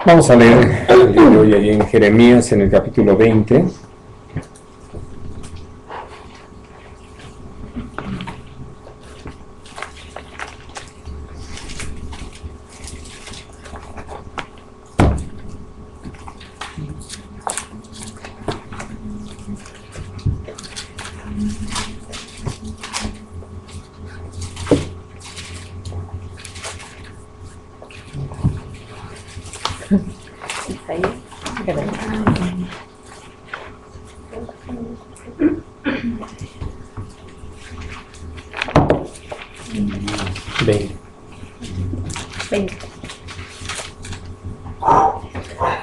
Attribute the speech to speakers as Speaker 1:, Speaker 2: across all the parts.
Speaker 1: Vamos a leer el día de hoy allí en Jeremías, en el capítulo 20.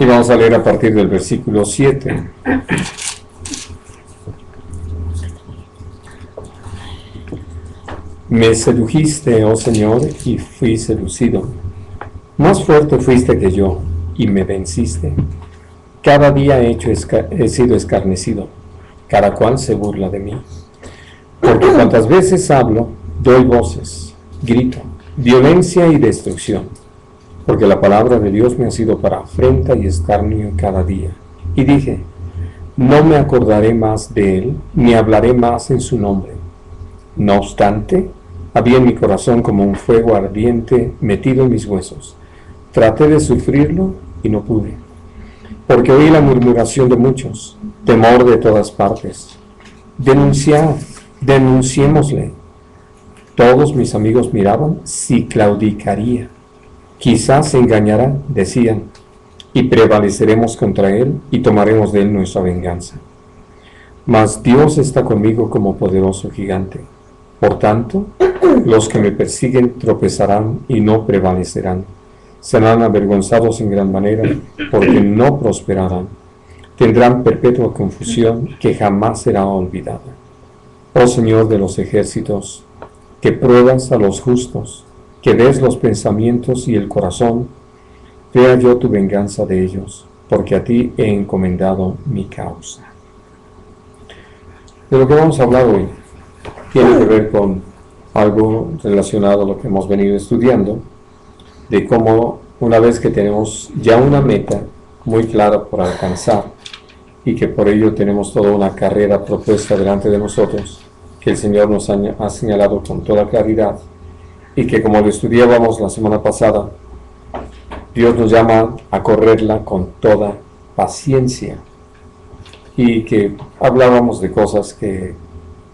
Speaker 1: Y vamos a leer a partir del versículo 7. Me sedujiste, oh Señor, y fui seducido. Más fuerte fuiste que yo, y me venciste. Cada día he sido escarnecido, cada cual se burla de mí. Porque cuantas veces hablo, doy voces, grito, violencia y destrucción. Porque la palabra de Dios me ha sido para afrenta y escarnio cada día. Y dije, no me acordaré más de él, ni hablaré más en su nombre. No obstante, había en mi corazón como un fuego ardiente metido en mis huesos. Traté de sufrirlo y no pude. Porque oí la murmuración de muchos, temor de todas partes. Denunciémosle. Todos mis amigos miraban si claudicaría. Quizás se engañará, decían, y prevaleceremos contra él y tomaremos de él nuestra venganza. Mas Dios está conmigo como poderoso gigante. Por tanto, los que me persiguen tropezarán y no prevalecerán. Serán avergonzados en gran manera, porque no prosperarán. Tendrán perpetua confusión que jamás será olvidada. Oh Señor de los ejércitos, que pruebas a los justos, que ves los pensamientos y el corazón, vea yo tu venganza de ellos, porque a ti he encomendado mi causa. De lo que vamos a hablar hoy tiene que ver con algo relacionado a lo que hemos venido estudiando, de cómo una vez que tenemos ya una meta muy clara por alcanzar y que por ello tenemos toda una carrera propuesta delante de nosotros, que el Señor nos ha señalado con toda claridad, y que como lo estudiábamos la semana pasada, Dios nos llama a correrla con toda paciencia, y que hablábamos de cosas que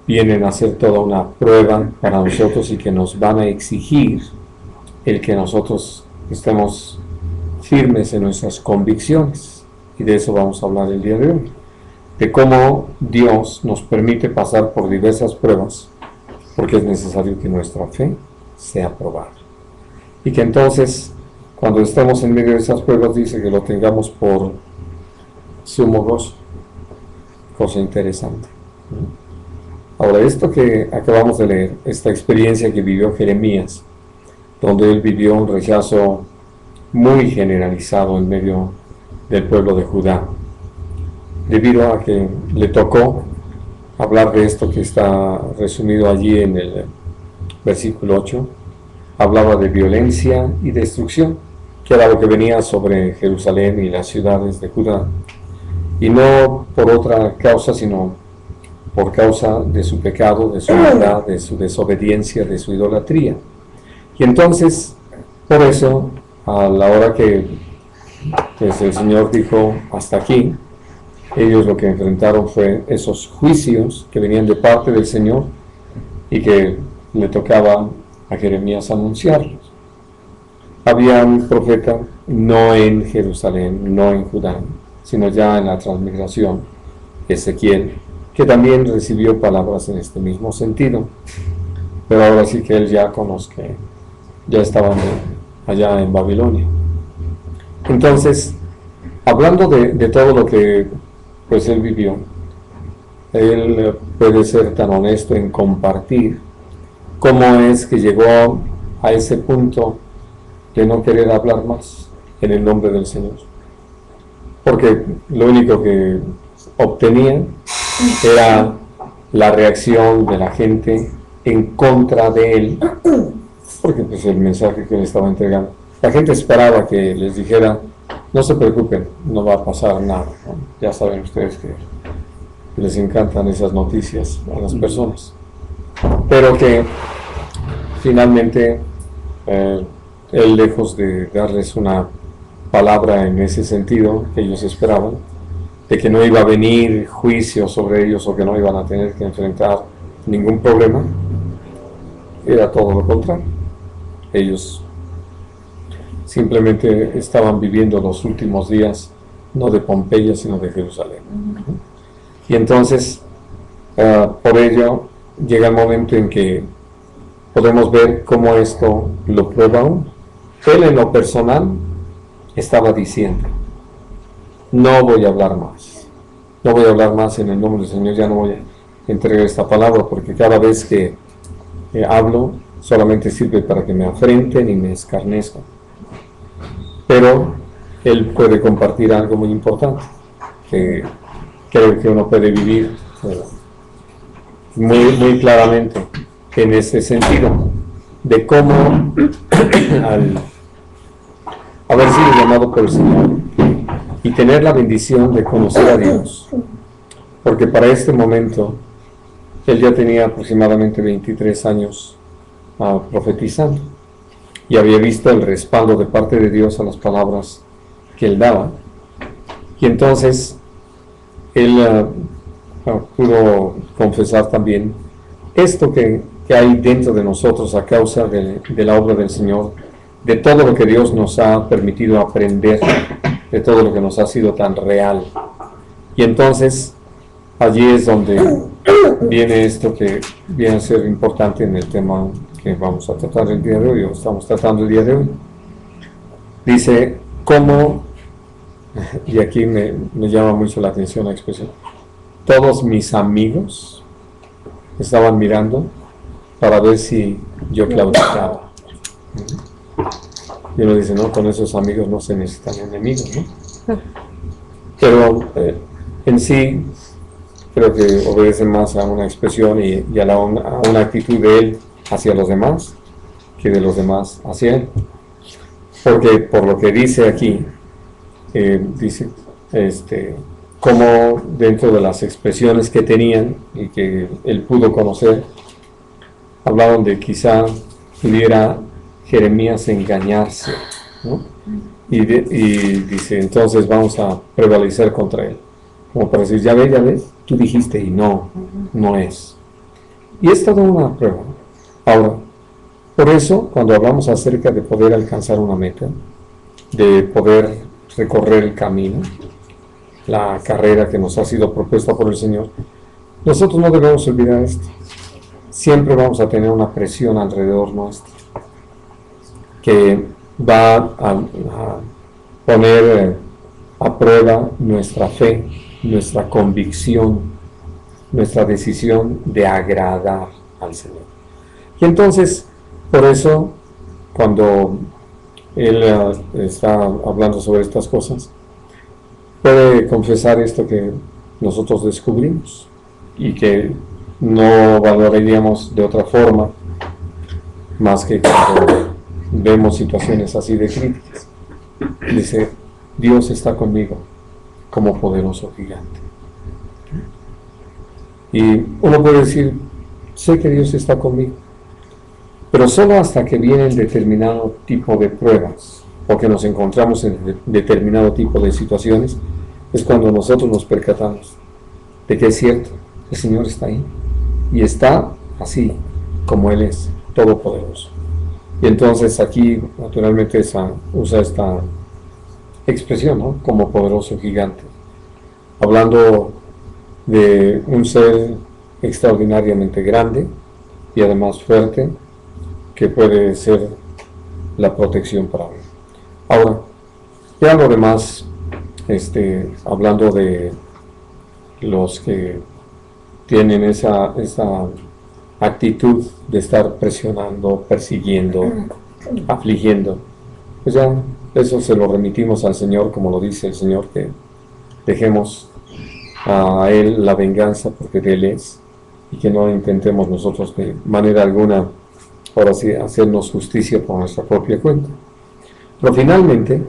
Speaker 1: vienen a ser toda una prueba para nosotros y que nos van a exigir el que nosotros estemos firmes en nuestras convicciones, y de eso vamos a hablar el día de hoy, de cómo Dios nos permite pasar por diversas pruebas, porque es necesario que nuestra fe sea probada. Y que entonces, cuando estamos en medio de esas pruebas, dice que lo tengamos por sumo gozo. Cosa interesante. Ahora, esto que acabamos de leer, esta experiencia que vivió Jeremías, donde él vivió un rechazo muy generalizado en medio del pueblo de Judá, debido a que le tocó hablar de esto que está resumido allí en el versículo 8, hablaba de violencia y destrucción, que era lo que venía sobre Jerusalén y las ciudades de Judá, y no por otra causa, sino por causa de su pecado, de su maldad, de su desobediencia, de su idolatría. Y entonces, por eso, a la hora que pues, el Señor dijo, hasta aquí, ellos lo que enfrentaron fue esos juicios que venían de parte del Señor y que le tocaba a Jeremías anunciarlos. Había un profeta no en Jerusalén, no en Judá, sino ya en la transmigración, Ezequiel, que también recibió palabras en este mismo sentido, pero ahora sí que él ya con los que ya estaban allá en Babilonia. Entonces, hablando de todo lo que pues él vivió, él puede ser tan honesto en compartir cómo es que llegó a ese punto de no querer hablar más en el nombre del Señor, porque lo único que obtenía era la reacción de la gente en contra de él, porque pues el mensaje que le estaba entregando, la gente esperaba que les dijera no se preocupen, no va a pasar nada, ¿no? Ya saben ustedes que les encantan esas noticias a las personas, pero que finalmente él, lejos de darles una palabra en ese sentido que ellos esperaban, de que no iba a venir juicio sobre ellos o que no iban a tener que enfrentar ningún problema, era todo lo contrario. Ellos simplemente estaban viviendo los últimos días, no de Pompeya, sino de Jerusalén. Y entonces, por ello, llega el momento en que podemos ver cómo esto lo prueba uno. Él en lo personal estaba diciendo, no voy a hablar más. No voy a hablar más en el nombre del Señor, ya no voy a entregar esta palabra, porque cada vez que hablo solamente sirve para que me afrenten y me escarnezcan. Pero él puede compartir algo muy importante, que creo que uno puede vivir muy claramente en ese sentido, de cómo al haber sido llamado por el Señor y tener la bendición de conocer a Dios, porque para este momento él ya tenía aproximadamente 23 años profetizando y había visto el respaldo de parte de Dios a las palabras que él daba, y entonces él pudo confesar también esto que hay dentro de nosotros a causa de la obra del Señor, de todo lo que Dios nos ha permitido aprender, de todo lo que nos ha sido tan real. Y entonces allí es donde viene esto que viene a ser importante en el tema que vamos a tratar el día de hoy, o estamos tratando el día de hoy. Dice, ¿cómo? Y aquí me llama mucho la atención la expresión. Todos mis amigos estaban mirando para ver si yo claudicaba. Y uno dice, no, con esos amigos no se necesitan enemigos, ¿no? Pero en sí creo que obedece más a una expresión y a una actitud de él hacia los demás que de los demás hacia él. Porque por lo que dice aquí, dice como dentro de las expresiones que tenían y que él pudo conocer, hablaban de quizá pudiera Jeremías engañarse, ¿no? Y dice, entonces vamos a prevalecer contra él, como para decir, ya ves, tú dijiste y no es. Y es toda una prueba. Ahora, por eso, cuando hablamos acerca de poder alcanzar una meta, de poder recorrer el camino, la carrera que nos ha sido propuesta por el Señor, nosotros no debemos olvidar esto. Siempre vamos a tener una presión alrededor nuestro que va a poner a prueba nuestra fe, nuestra convicción, nuestra decisión de agradar al Señor. Y entonces, por eso, cuando él está hablando sobre estas cosas, puede confesar esto que nosotros descubrimos y que no valoraríamos de otra forma más que cuando vemos situaciones así de críticas. Dice, Dios está conmigo como poderoso gigante. Y uno puede decir, sé que Dios está conmigo, pero solo hasta que vienen determinado tipo de pruebas o que nos encontramos en determinado tipo de situaciones, es cuando nosotros nos percatamos de que es cierto, el Señor está ahí y está así como Él es, todopoderoso. Y entonces aquí naturalmente usa esta expresión, ¿no? Como poderoso gigante, hablando de un ser extraordinariamente grande y además fuerte, que puede ser la protección para él. Ahora, ya lo demás, hablando de los que tienen esa actitud de estar presionando, persiguiendo, afligiendo, pues ya eso se lo remitimos al Señor, como lo dice el Señor, que dejemos a Él la venganza porque de Él es, y que no intentemos nosotros de manera alguna, ahora sí, hacernos justicia por nuestra propia cuenta. Pero finalmente,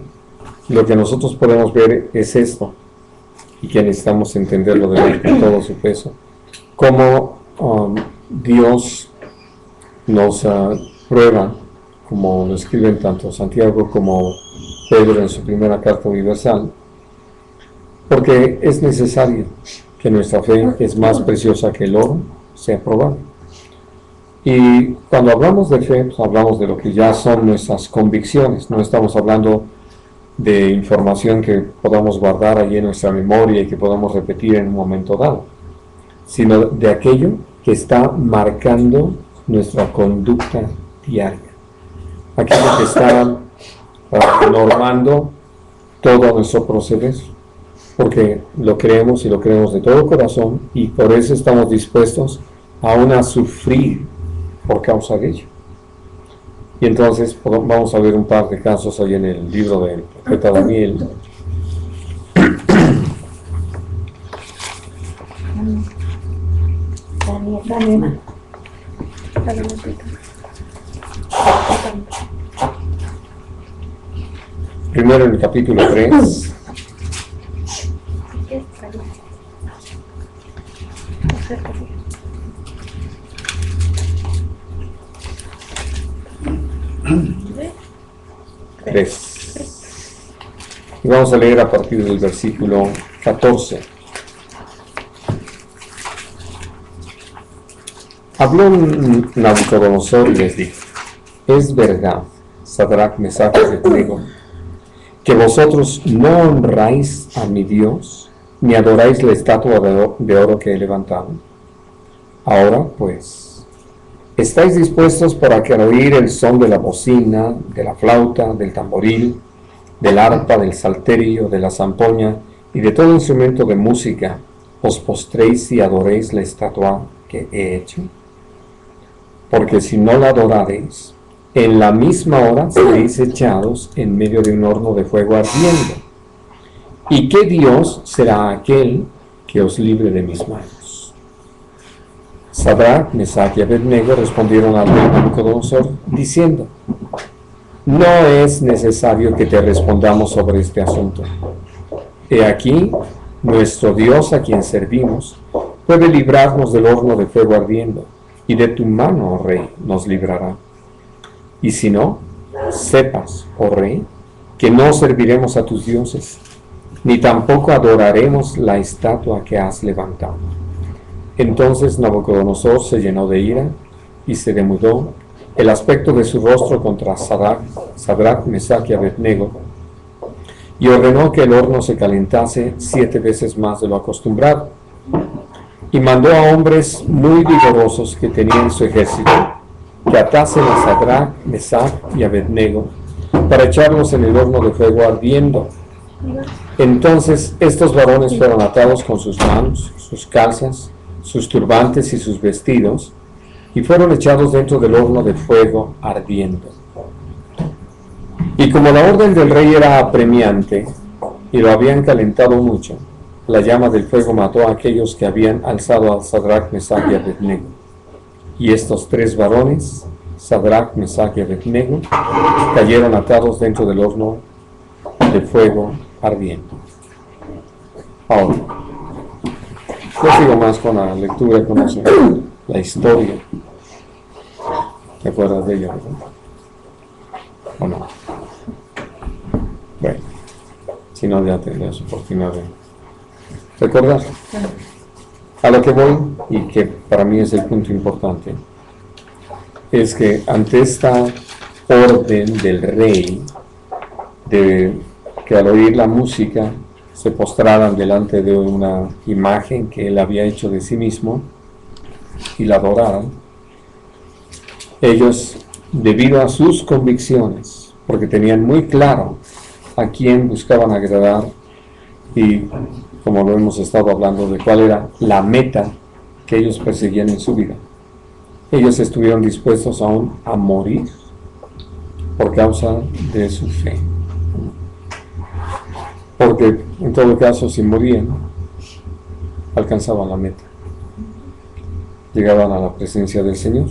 Speaker 1: lo que nosotros podemos ver es esto, y que necesitamos entenderlo de ley con todo su peso, cómo Dios nos prueba, como lo escriben tanto Santiago como Pedro en su primera carta universal, porque es necesario que nuestra fe es más preciosa que el oro, sea probada. Y cuando hablamos de fe, pues hablamos de lo que ya son nuestras convicciones, no estamos hablando de información que podamos guardar allí en nuestra memoria y que podamos repetir en un momento dado, sino de aquello que está marcando nuestra conducta diaria, aquello que está normando todo nuestro proceder, porque lo creemos y lo creemos de todo corazón y por eso estamos dispuestos aún a sufrir por causa de ello. Y entonces vamos a ver un par de casos hoy en el libro del profeta Daniel.
Speaker 2: Daniel.
Speaker 1: Primero en el capítulo 3. Y vamos a leer a partir del versículo 14. Habló Nabucodonosor y les dijo: es verdad, Sadrach, Mesach y Abednego, que vosotros no honráis a mi Dios, ni adoráis la estatua de oro que he levantado. Ahora, pues, ¿estáis dispuestos para que al oír el son de la bocina, de la flauta, del tamboril, del arpa, del salterio, de la zampoña y de todo instrumento de música, os postréis y adoréis la estatua que he hecho? Porque si no la adorareis, en la misma hora seréis echados en medio de un horno de fuego ardiendo. ¿Y qué Dios será aquel que os libre de mis manos? Sadrach, Mesach y Abednego respondieron al rey Nabucodonosor, diciendo: no es necesario que te respondamos sobre este asunto. He aquí, nuestro Dios a quien servimos puede librarnos del horno de fuego ardiendo, y de tu mano, oh rey, nos librará. Y si no, sepas, oh rey, que no serviremos a tus dioses, ni tampoco adoraremos la estatua que has levantado. Entonces Nabucodonosor se llenó de ira y se demudó el aspecto de su rostro contra Sadrach, Mesach y Abednego, y ordenó que el horno se calentase 7 veces más de lo acostumbrado. Y mandó a hombres muy vigorosos que tenían su ejército, que atasen a Sadrach, Mesach y Abednego, para echarlos en el horno de fuego ardiendo. Entonces estos varones fueron atados con sus manos, sus calzas, sus turbantes y sus vestidos, y fueron echados dentro del horno de fuego ardiendo. Y como la orden del rey era apremiante, y lo habían calentado mucho, la llama del fuego mató a aquellos que habían alzado a Sadrach, Mesach y Abednego. Y estos 3 varones, Sadrach, Mesach y Abednego, cayeron atados dentro del horno de fuego ardiendo. Ahora, yo sigo más con la lectura, conocen la historia. ¿Te acuerdas de ella, verdad? ¿O no? Bueno, si no, ya tendrás oportunidad de recordar. A lo que voy, y que para mí es el punto importante, es que ante esta orden del rey, de que al oír la música se postraran delante de una imagen que él había hecho de sí mismo y la adoraran, ellos, debido a sus convicciones, porque tenían muy claro a quién buscaban agradar y, como lo hemos estado hablando, de cuál era la meta que ellos perseguían en su vida, ellos estuvieron dispuestos aún a morir por causa de su fe. Porque en todo caso, si morían, alcanzaban la meta, llegaban a la presencia del Señor.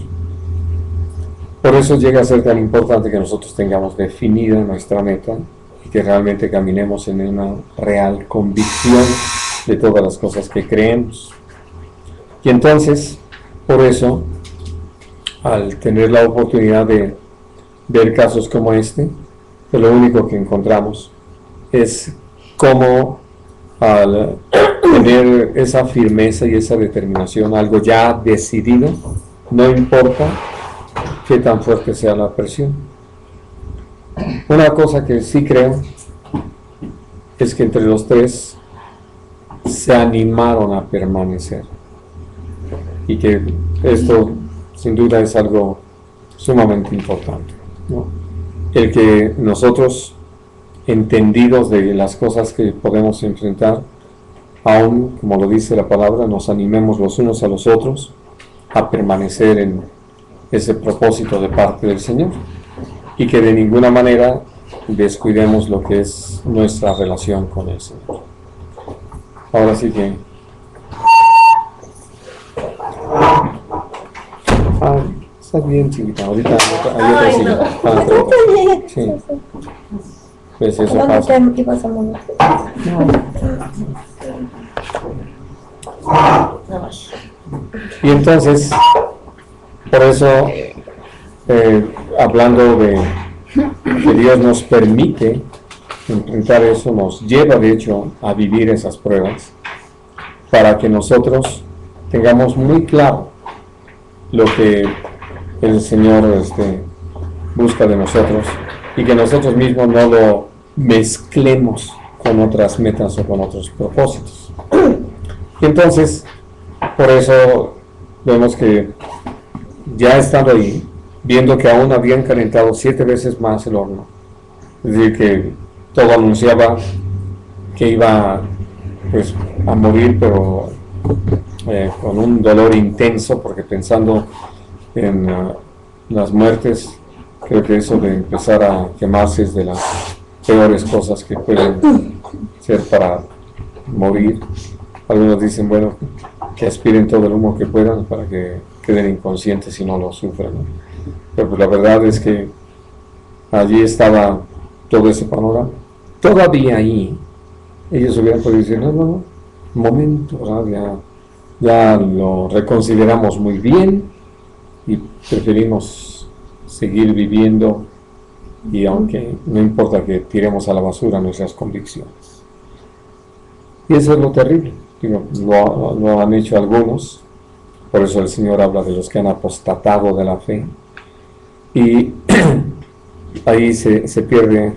Speaker 1: Por eso llega a ser tan importante que nosotros tengamos definida nuestra meta y que realmente caminemos en una real convicción de todas las cosas que creemos. Y entonces, por eso, al tener la oportunidad de ver casos como este, pues lo único que encontramos es cómo al tener esa firmeza y esa determinación, algo ya decidido, no importa qué tan fuerte sea la presión. Una cosa que sí creo es que entre los tres se animaron a permanecer, y que esto sin duda es algo sumamente importante, ¿no? El que nosotros, entendidos de las cosas que podemos enfrentar, aún, como lo dice la palabra, nos animemos los unos a los otros a permanecer en ese propósito de parte del Señor, y que de ninguna manera descuidemos lo que es nuestra relación con el Señor. Ahora sí que... Estás bien, chiquita. Ahorita hay otra silla. Sí. Pues eso pasa. Y entonces, por eso, hablando de que Dios nos permite enfrentar eso, nos lleva de hecho a vivir esas pruebas, para que nosotros tengamos muy claro lo que el Señor busca de nosotros, y que nosotros mismos no lo mezclemos con otras metas o con otros propósitos. Y entonces, por eso vemos que ya estando ahí, viendo que aún habían calentado 7 veces más el horno, es decir, que todo anunciaba que iba pues a morir, pero con un dolor intenso, porque pensando en las muertes, creo que eso de empezar a quemarse es de las peores cosas que pueden ser para morir. Algunos dicen, bueno, que aspiren todo el humo que puedan para que queden inconscientes y no lo sufran, ¿no? Pero pues la verdad es que allí estaba todo ese panorama. Todavía ahí ellos hubieran podido decir, no, un momento, ¿verdad? Ya lo reconsideramos muy bien y preferimos seguir viviendo, y aunque no importa que tiremos a la basura nuestras convicciones. Y eso es lo terrible. Digo, lo han hecho algunos, por eso el Señor habla de los que han apostatado de la fe, y ahí se pierde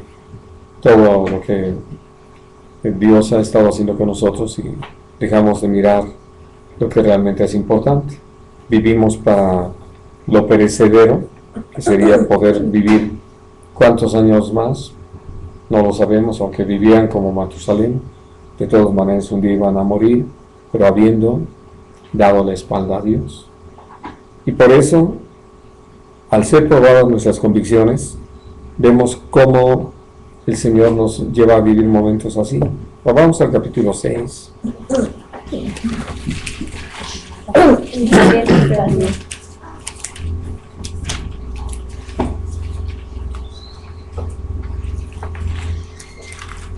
Speaker 1: todo lo que Dios ha estado haciendo con nosotros, y dejamos de mirar lo que realmente es importante. Vivimos para lo perecedero, que sería poder vivir cuántos años más, no lo sabemos, aunque vivían como Matusalén, de todas maneras un día iban a morir, pero habiendo dado la espalda a Dios. Y por eso, al ser probadas nuestras convicciones, vemos cómo el Señor nos lleva a vivir momentos así. Vamos al capítulo 6.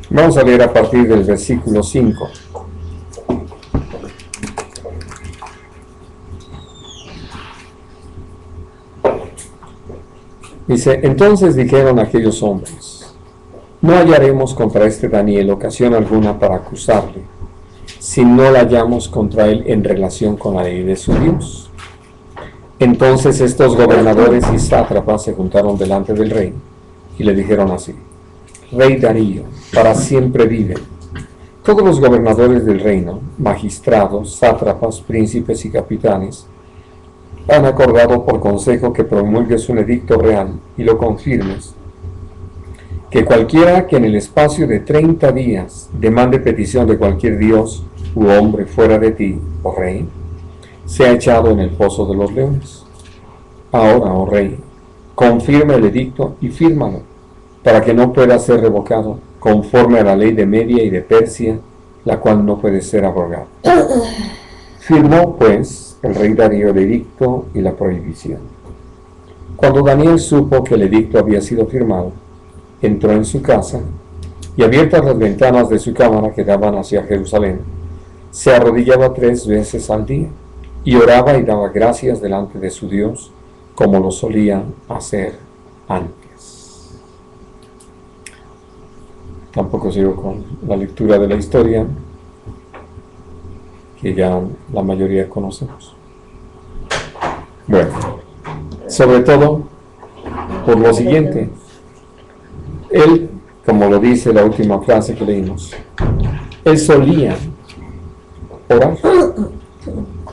Speaker 1: Vamos a leer a partir del versículo 5. Dice, entonces dijeron aquellos hombres, no hallaremos contra este Daniel ocasión alguna para acusarle, si no la hallamos contra él en relación con la ley de su Dios. Entonces estos gobernadores y sátrapas se juntaron delante del rey y le dijeron así, Rey Darío, para siempre vive. Todos los gobernadores del reino, magistrados, sátrapas, príncipes y capitanes, han acordado por consejo que promulgues un edicto real y lo confirmes, que cualquiera que en el espacio de 30 días demande petición de cualquier dios u hombre fuera de ti, oh rey, sea echado en el foso de los leones. Ahora, oh rey, confirma el edicto y fírmalo, para que no pueda ser revocado, conforme a la ley de Media y de Persia, la cual no puede ser abrogada. Firmó, pues, el rey Darío el edicto y la prohibición. Cuando Daniel supo que el edicto había sido firmado, entró en su casa y abiertas las ventanas de su cámara que daban hacia Jerusalén, se arrodillaba 3 veces al día y oraba y daba gracias delante de su Dios, como lo solía hacer antes. Tampoco sigo con la lectura de la historia, que ya la mayoría conocemos. Bueno, sobre todo por lo siguiente, él, como lo dice la última frase que leímos, él solía orar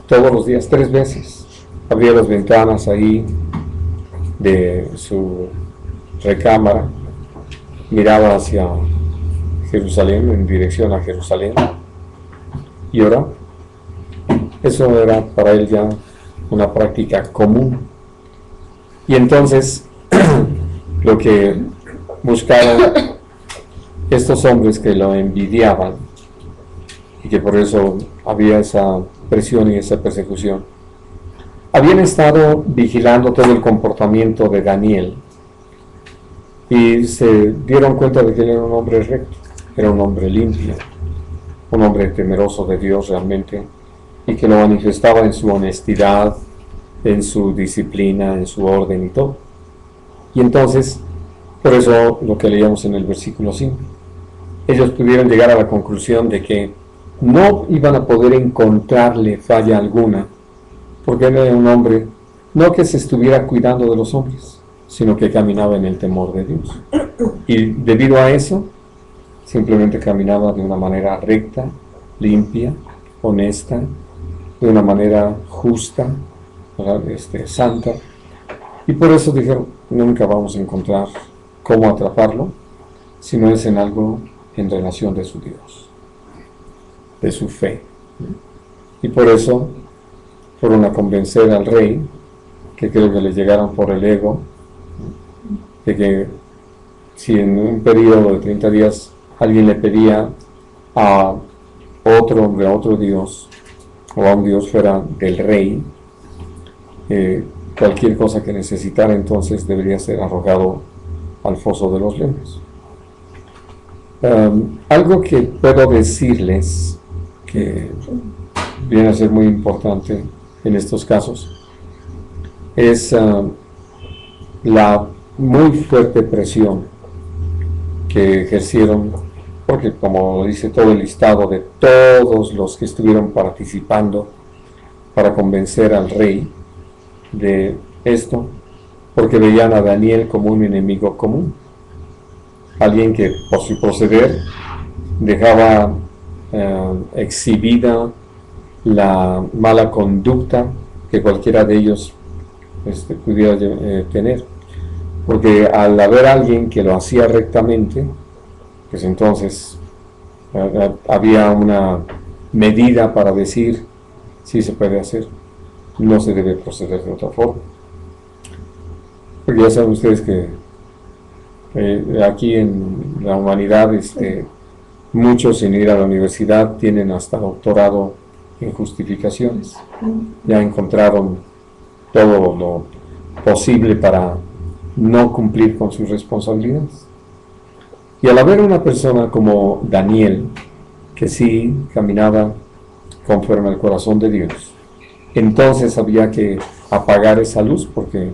Speaker 1: todos los días, 3 veces. Abría las ventanas ahí de su recámara, miraba hacia Jerusalén, en dirección a Jerusalén, y oraba. Eso era para él ya una práctica común. Y entonces, lo que buscaron estos hombres que lo envidiaban, y que por eso había esa presión y esa persecución, habían estado vigilando todo el comportamiento de Daniel y se dieron cuenta de que él era un hombre recto, era un hombre limpio, un hombre temeroso de Dios realmente, y que lo manifestaba en su honestidad, en su disciplina, en su orden y todo. Y entonces, por eso lo que leíamos en el versículo 5, ellos pudieron llegar a la conclusión de que no iban a poder encontrarle falla alguna, porque él era un hombre, no que se estuviera cuidando de los hombres, sino que caminaba en el temor de Dios. Y debido a eso, simplemente caminaba de una manera recta, limpia, honesta, de una manera justa, santa. Y por eso dijeron, nunca vamos a encontrar cómo atraparlo, si no es en algo en relación de su Dios, de su fe. Y por eso fueron a convencer al rey, que creo que le llegaron por el ego, de que si en un periodo de 30 días alguien le pedía a otro hombre, a otro Dios, o a un Dios fuera del rey, cualquier cosa que necesitara entonces debería ser arrojado al foso de los leones. Algo que puedo decirles que viene a ser muy importante en estos casos es la muy fuerte presión que ejercieron, porque como dice todo el listado de todos los que estuvieron participando para convencer al rey de esto, porque veían a Daniel como un enemigo común, alguien que por su proceder dejaba exhibida la mala conducta que cualquiera de ellos pudiera tener, porque al haber alguien que lo hacía rectamente, pues entonces había una medida para decir si se puede hacer, no se debe proceder de otra forma. Porque ya saben ustedes que aquí en la humanidad muchos sin ir a la universidad tienen hasta doctorado en justificaciones, ya encontraron todo lo posible para no cumplir con sus responsabilidades. Y al haber una persona como Daniel, que sí caminaba conforme al corazón de Dios, entonces había que apagar esa luz porque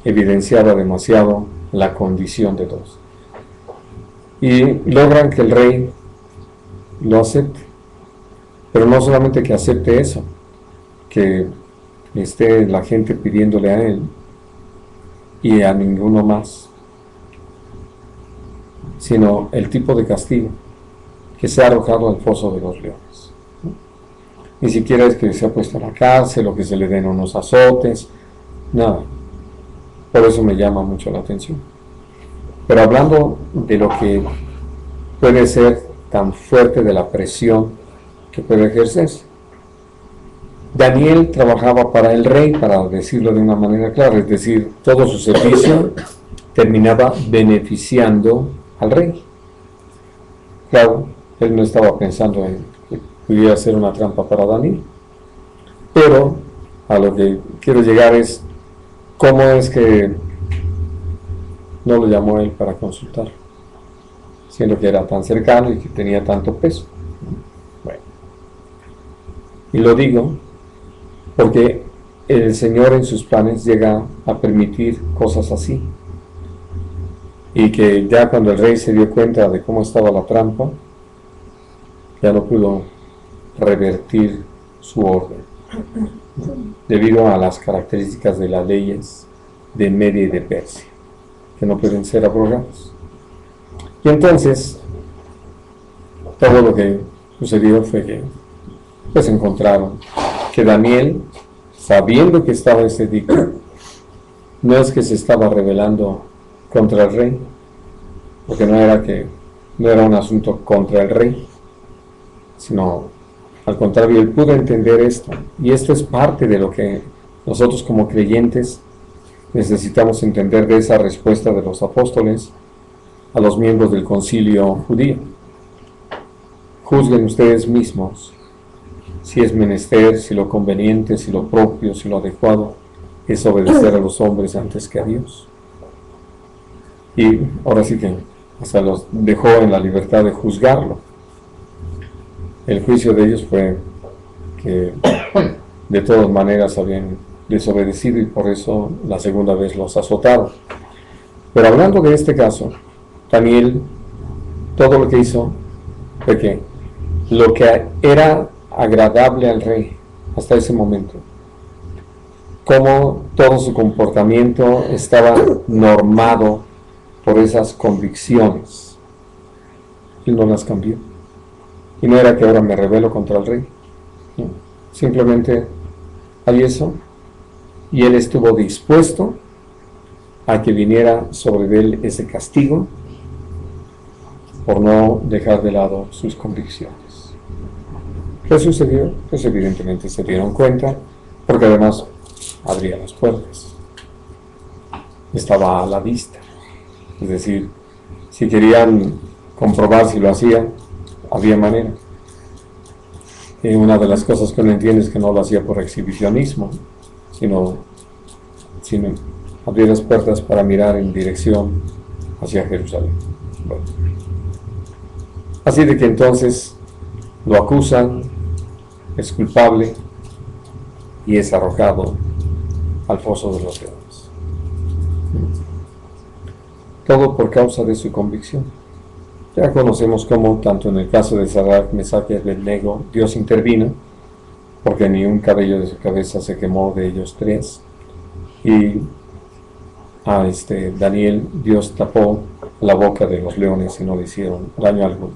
Speaker 1: evidenciaba demasiado la condición de todos. Y logran que el rey lo acepte. Pero no solamente que acepte eso, que esté la gente pidiéndole a él y a ninguno más, sino el tipo de castigo, que sea arrojado al foso de los leones. Ni siquiera es que sea puesto en la cárcel o que se le den unos azotes, nada. Por eso me llama mucho la atención. Pero hablando de lo que puede ser tan fuerte, de la presión que puede ejercerse, Daniel trabajaba para el rey, para decirlo de una manera clara, es decir, todo su servicio terminaba beneficiando al rey. Claro, él no estaba pensando en que pudiera ser una trampa para Daniel, pero a lo que quiero llegar es cómo es que no lo llamó él para consultar, siendo que era tan cercano y que tenía tanto peso. Bueno, y lo digo porque el Señor en sus planes llega a permitir cosas así, y que ya cuando el rey se dio cuenta de cómo estaba la trampa, ya no pudo revertir su orden, debido a las características de las leyes de Media y de Persia, que no pueden ser abrogadas. Y entonces, todo lo que sucedió fue que pues encontraron que Daniel, sabiendo que estaba ese edicto, no es que se estaba rebelando contra el rey, porque no era un asunto contra el rey, sino al contrario, él pudo entender esto, y esto es parte de lo que nosotros como creyentes necesitamos entender de esa respuesta de los apóstoles a los miembros del concilio judío. Juzguen ustedes mismos si es menester, si lo conveniente, si lo propio, si lo adecuado es obedecer a los hombres antes que a Dios. Y ahora sí que hasta los dejó en la libertad de juzgarlo. El juicio de ellos fue que de todas maneras habían desobedecido y por eso la segunda vez los azotaron. Pero hablando de este caso, Daniel, todo lo que hizo fue que lo que era agradable al rey hasta ese momento, como todo su comportamiento estaba normado por esas convicciones, él no las cambió. Y no era que ahora me rebelo contra el rey, no. Simplemente hay eso, y él estuvo dispuesto a que viniera sobre él ese castigo por no dejar de lado sus convicciones. ¿Qué sucedió? Pues evidentemente se dieron cuenta, porque además abría las puertas, estaba a la vista. Es decir, si querían comprobar si lo hacía, había manera. Y una de las cosas que uno entiende es que no lo hacía por exhibicionismo, sino abrir las puertas para mirar en dirección hacia Jerusalén. Bueno. Así de que entonces lo acusan, es culpable y es arrojado al foso de los leones. Todo por causa de su convicción. Ya conocemos cómo, tanto en el caso de Sadrach, Mesach y Abednego, Dios intervino, porque ni un cabello de su cabeza se quemó de ellos tres, y a Daniel Dios tapó la boca de los leones y no le hicieron daño alguno.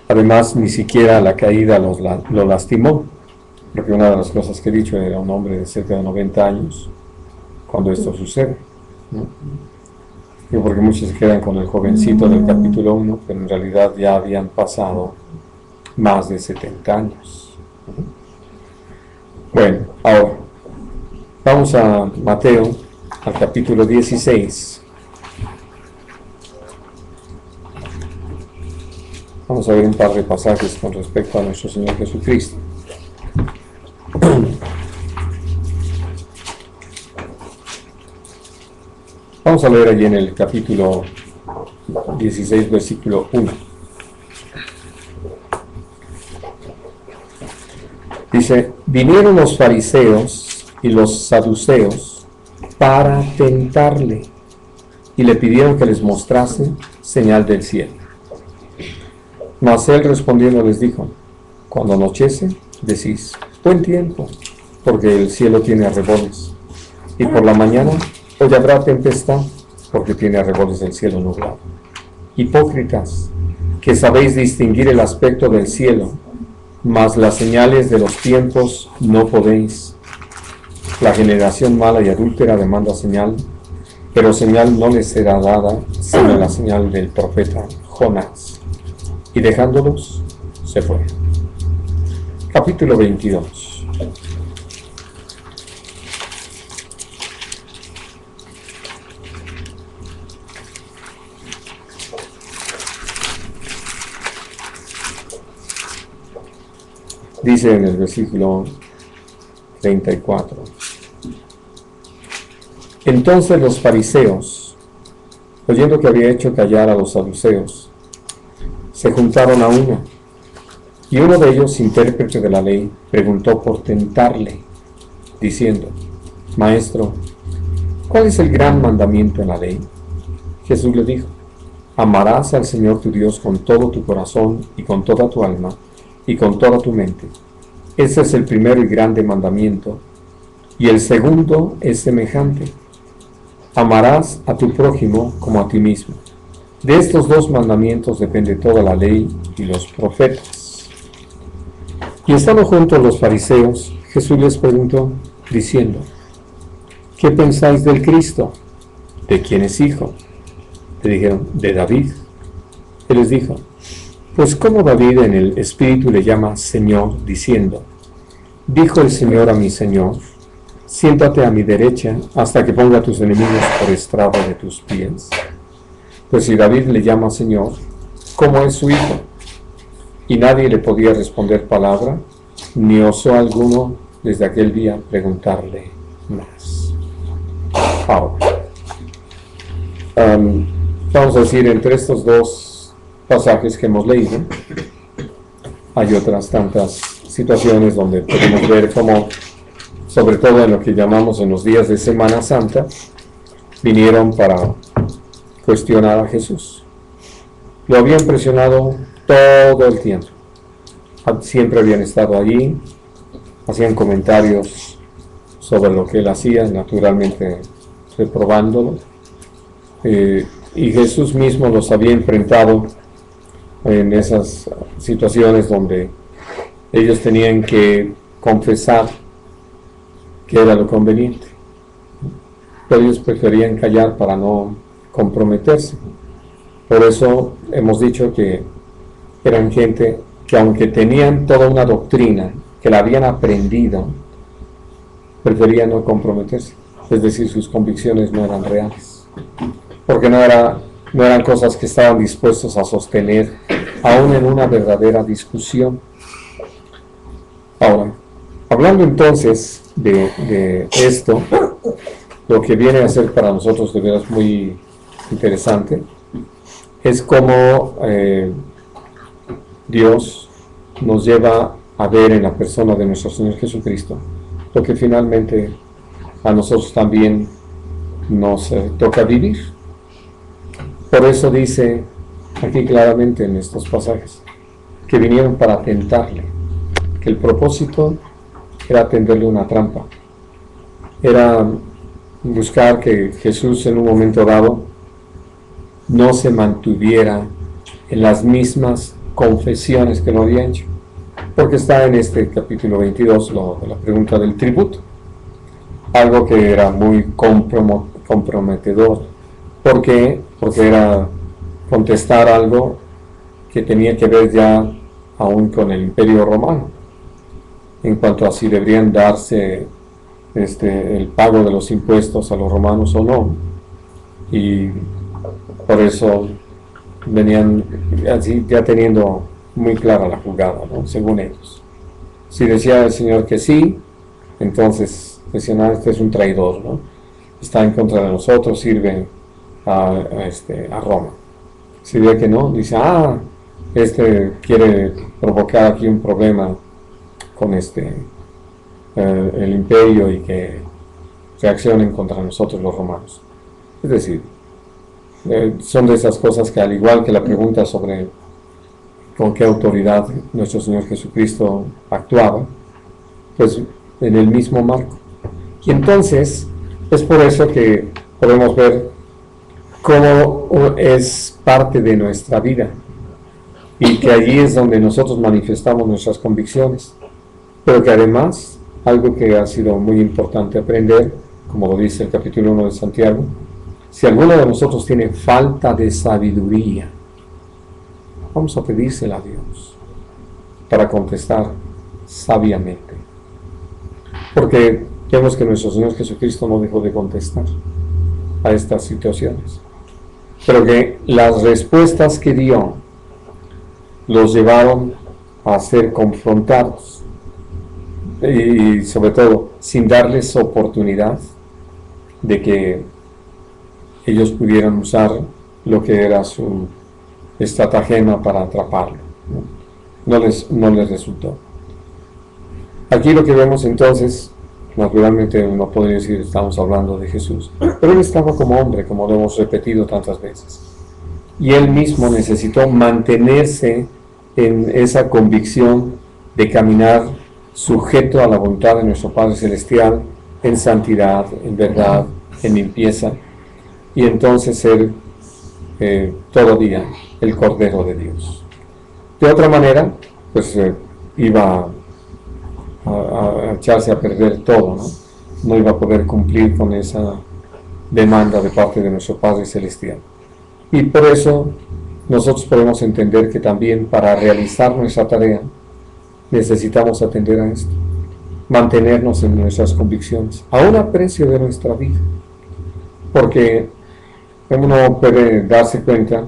Speaker 1: Además, ni siquiera la caída lo lastimó, porque una de las cosas que he dicho, era un hombre de cerca de 90 años cuando esto sucede, ¿no? Y porque muchos se quedan con el jovencito del capítulo 1, pero en realidad ya habían pasado más de 70 años. Bueno, ahora vamos a Mateo, al capítulo 16. Vamos a ver un par de pasajes con respecto a nuestro Señor Jesucristo. Vamos a leer allí en el capítulo 16, versículo 1. Dice: vinieron los fariseos y los saduceos para tentarle, y le pidieron que les mostrase señal del cielo. Mas él respondiendo les dijo: cuando anochece, decís, buen tiempo, porque el cielo tiene arreboles, y por la mañana hoy habrá tempestad, porque tiene arreboles del cielo nublado. Hipócritas, que sabéis distinguir el aspecto del cielo, mas las señales de los tiempos no podéis. La generación mala y adúltera demanda señal, pero señal no les será dada, sino la señal del profeta Jonás. Y dejándolos, se fue. Capítulo 22. Dice en el versículo 34. Entonces los fariseos, oyendo que había hecho callar a los saduceos, se juntaron a una, y uno de ellos, intérprete de la ley, preguntó por tentarle, diciendo: Maestro, ¿cuál es el gran mandamiento en la ley? Jesús le dijo: amarás al Señor tu Dios con todo tu corazón y con toda tu alma y con toda tu mente. Ese es el primero y grande mandamiento. Y el segundo es semejante: amarás a tu prójimo como a ti mismo. De estos dos mandamientos depende toda la ley y los profetas. Y estando juntos los fariseos, Jesús les preguntó, diciendo: ¿qué pensáis del Cristo? ¿De quién es hijo? Le dijeron: de David. Él les dijo: pues cómo David en el Espíritu le llama Señor, diciendo: dijo el Señor a mi Señor, siéntate a mi derecha hasta que ponga a tus enemigos por estrado de tus pies. Pues si David le llama Señor, ¿cómo es su hijo? Y nadie le podía responder palabra, ni osó alguno desde aquel día preguntarle más. Ahora, vamos a decir, entre estos dos pasajes que hemos leído, hay otras tantas situaciones donde podemos ver cómo, sobre todo en lo que llamamos en los días de Semana Santa, vinieron para cuestionar a Jesús. Lo habían presionado todo el tiempo. Siempre habían estado allí, hacían comentarios sobre lo que él hacía, naturalmente reprobándolo. Y Jesús mismo los había enfrentado en esas situaciones donde ellos tenían que confesar que era lo conveniente. Pero ellos preferían callar para no comprometerse. Por eso hemos dicho que eran gente que, aunque tenían toda una doctrina, que la habían aprendido, preferían no comprometerse. Es decir, sus convicciones no eran reales. Porque no eran cosas que estaban dispuestos a sostener, aún en una verdadera discusión. Ahora, hablando entonces de esto, lo que viene a ser para nosotros de veras muy interesante es cómo Dios nos lleva a ver en la persona de nuestro Señor Jesucristo lo que finalmente a nosotros también nos toca vivir. Por eso dice aquí claramente en estos pasajes que vinieron para tentarle, que el propósito era tenderle una trampa, era buscar que Jesús en un momento dado no se mantuviera en las mismas confesiones que lo había hecho, porque está en este capítulo 22 la pregunta del tributo, algo que era muy comprometedor. ¿Por qué? Porque era contestar algo que tenía que ver ya aún con el Imperio Romano, en cuanto a si deberían darse el pago de los impuestos a los romanos o no. Y por eso venían así ya teniendo muy clara la jugada, ¿no? Según ellos. Si decía el Señor que sí, entonces decían: este es un traidor, ¿no? Está en contra de nosotros, sirve a Roma. Si ve que no, dice: quiere provocar aquí un problema con el imperio y que reaccionen contra nosotros los romanos. Es decir, son de esas cosas que, al igual que la pregunta sobre con qué autoridad nuestro Señor Jesucristo actuaba, pues en el mismo marco. Y entonces es por eso que podemos ver cómo es parte de nuestra vida y que allí es donde nosotros manifestamos nuestras convicciones, pero que además, algo que ha sido muy importante aprender, como lo dice el capítulo 1 de Santiago, si alguno de nosotros tiene falta de sabiduría, vamos a pedírsela a Dios para contestar sabiamente, porque vemos que nuestro Señor Jesucristo no dejó de contestar a estas situaciones, pero que las respuestas que dio los llevaron a ser confrontados y sobre todo sin darles oportunidad de que ellos pudieran usar lo que era su estratagema para atraparlo. No les resultó. Aquí lo que vemos entonces, naturalmente uno podría decir estamos hablando de Jesús, pero él estaba como hombre, como lo hemos repetido tantas veces. Y él mismo necesitó mantenerse en esa convicción de caminar sujeto a la voluntad de nuestro Padre Celestial, en santidad, en verdad, en limpieza, y entonces ser todo día el Cordero de Dios. De otra manera, pues iba a echarse a perder todo, ¿no? No iba a poder cumplir con esa demanda de parte de nuestro Padre Celestial. Y por eso nosotros podemos entender que también para realizar nuestra tarea necesitamos atender a esto, mantenernos en nuestras convicciones, aún a precio de nuestra vida, porque uno puede darse cuenta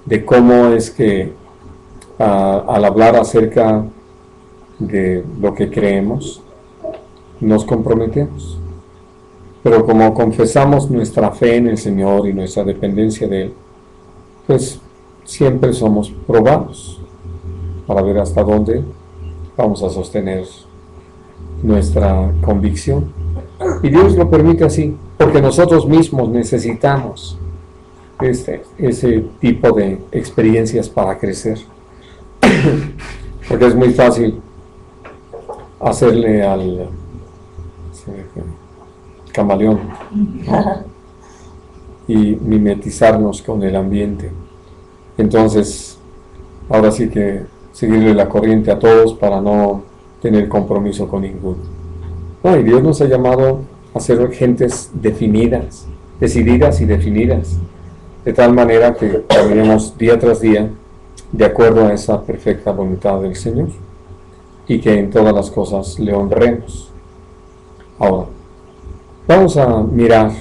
Speaker 1: de cómo es que al hablar acerca de lo que creemos, nos comprometemos. Pero como confesamos nuestra fe en el Señor y nuestra dependencia de Él, pues siempre somos probados para ver hasta dónde vamos a sostener nuestra convicción. Y Dios lo permite así, porque nosotros mismos necesitamos ese tipo de experiencias para crecer. Porque es muy fácil hacerle al camaleón, ¿no? Y mimetizarnos con el ambiente. Entonces, ahora sí que seguirle la corriente a todos para no tener compromiso con ninguno. No, y Dios nos ha llamado a ser gentes definidas, decididas y definidas, de tal manera que caminemos día tras día de acuerdo a esa perfecta voluntad del Señor y que en todas las cosas le honremos. Ahora, vamos a mirar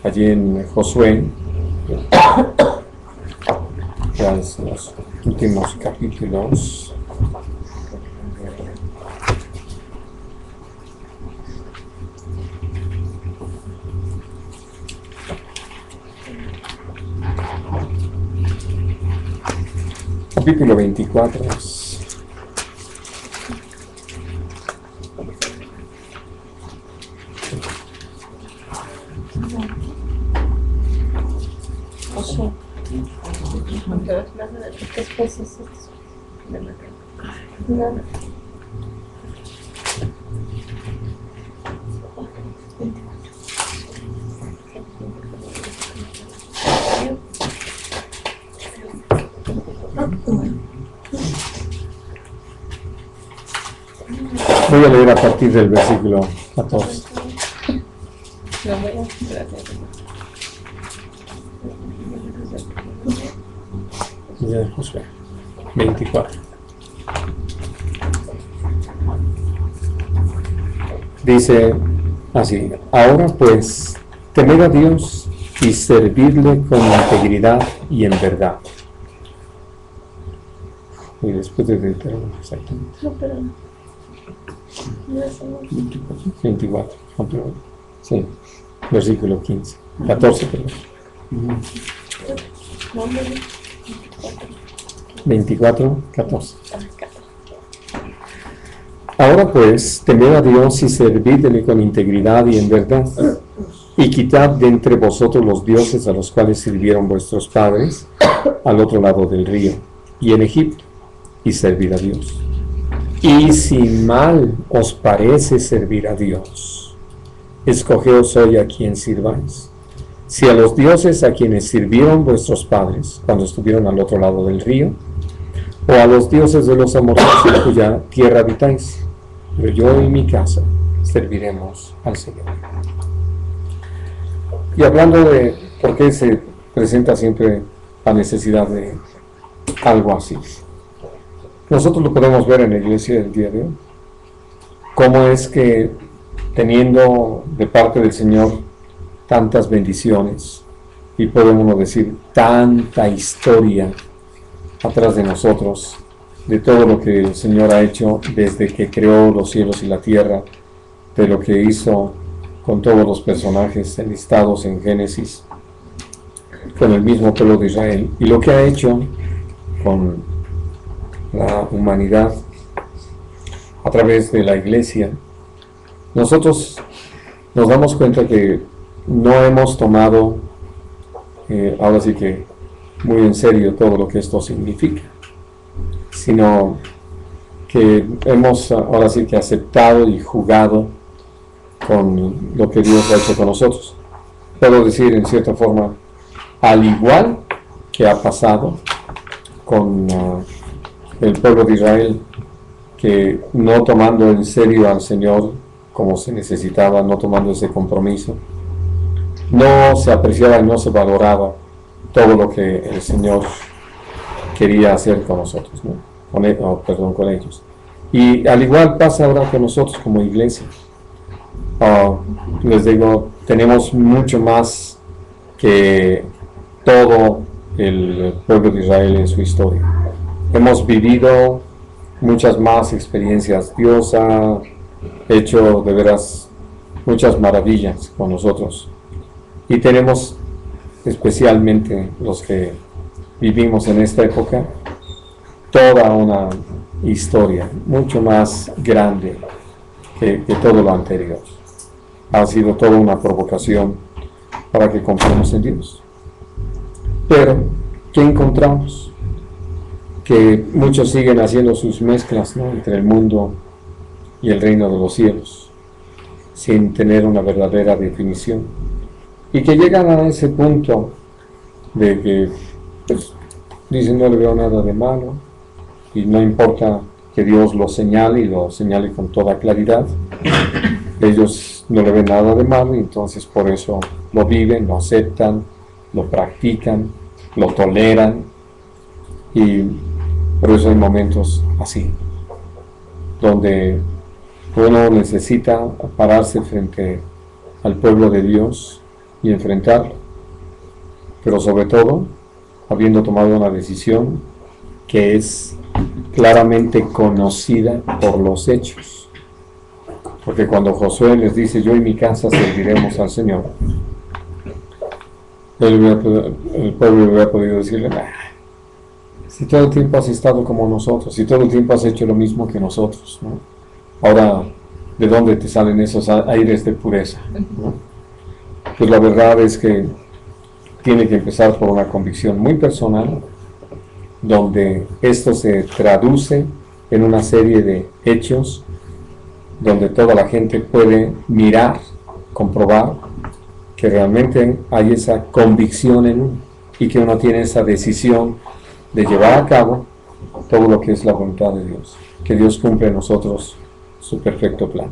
Speaker 1: allí en Josué, ya es los últimos capítulos. Capítulo 24.
Speaker 2: ¿Qué especie es esto? Nada.
Speaker 1: Voy a leer a partir del versículo 14.
Speaker 2: Lo voy a hacer.
Speaker 1: Ya, Josué 24. Dice así: ahora pues, temed a Dios y servidle con integridad y en verdad. Y después de Deuteronomio, exactamente.
Speaker 2: No, pero no es algo.
Speaker 1: 24. Sí, versículo 15. 14, perdón.
Speaker 2: No, no,
Speaker 1: 24, 14. Ahora pues, temed a Dios y servidle con integridad y en verdad, y quitad de entre vosotros los dioses a los cuales sirvieron vuestros padres al otro lado del río y en Egipto, y servid a Dios. Y si mal os parece servir a Dios, escogeos hoy a quien sirváis. Si a los dioses a quienes sirvieron vuestros padres cuando estuvieron al otro lado del río, o a los dioses de los amorreos en cuya tierra habitáis, pero yo y mi casa serviremos al Señor. Y hablando de por qué se presenta siempre la necesidad de algo así, nosotros lo podemos ver en la iglesia del día de hoy. Cómo es que, teniendo de parte del Señor tantas bendiciones, y podemos decir tanta historia atrás de nosotros, de todo lo que el Señor ha hecho desde que creó los cielos y la tierra, de lo que hizo con todos los personajes enlistados en Génesis, con el mismo pueblo de Israel, y lo que ha hecho con la humanidad a través de la iglesia, nosotros nos damos cuenta que no hemos tomado ahora sí que muy en serio todo lo que esto significa, sino que hemos ahora sí que aceptado y jugado con lo que Dios ha hecho con nosotros. Puedo decir en cierta forma, al igual que ha pasado con el pueblo de Israel, que no tomando en serio al Señor como se necesitaba, no tomando ese compromiso, no se apreciaba y no se valoraba todo lo que el Señor quería hacer con nosotros, ¿no? Con ellos. Y al igual pasa ahora con nosotros como iglesia. Les digo, tenemos mucho más que todo el pueblo de Israel en su historia. Hemos vivido muchas más experiencias. Dios ha hecho de veras muchas maravillas con nosotros. Y tenemos, especialmente los que vivimos en esta época, toda una historia mucho más grande que todo lo anterior. Ha sido toda una provocación para que confiemos en Dios. Pero, ¿qué encontramos? Que muchos siguen haciendo sus mezclas, ¿no?, entre el mundo y el reino de los cielos, sin tener una verdadera definición. Y que llegan a ese punto de que pues, dicen, no le veo nada de malo, y no importa que Dios lo señale, y lo señale con toda claridad. Ellos no le ven nada de malo, y entonces por eso lo viven, lo aceptan, lo practican, lo toleran, y por eso hay momentos así, donde uno necesita pararse frente al pueblo de Dios y enfrentarlo, pero sobre todo habiendo tomado una decisión que es claramente conocida por los hechos. Porque cuando Josué les dice, yo y mi casa serviremos al Señor, el pueblo hubiera podido decirle, si todo el tiempo has estado como nosotros, si todo el tiempo has hecho lo mismo que nosotros, ¿no? Ahora, ¿de dónde te salen esos aires de pureza, ¿no? Pues la verdad es que tiene que empezar por una convicción muy personal, donde esto se traduce en una serie de hechos, donde toda la gente puede mirar, comprobar que realmente hay esa convicción en uno, y que uno tiene esa decisión de llevar a cabo todo lo que es la voluntad de Dios, que Dios cumple en nosotros su perfecto plan,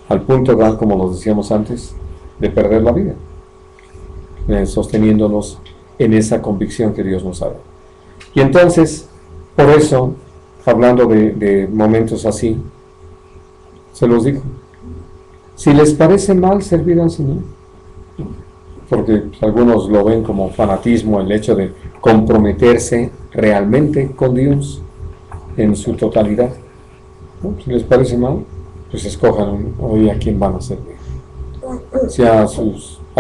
Speaker 1: al punto tal, como lo decíamos antes, de perder la vida, sosteniéndonos en esa convicción que Dios nos ha dado. Y entonces, por eso, hablando de momentos así, se los digo, si les parece mal servir al Señor, porque algunos lo ven como fanatismo, el hecho de comprometerse realmente con Dios en su totalidad, ¿no? Si les parece mal, pues escojan hoy a quién van a servir. Si a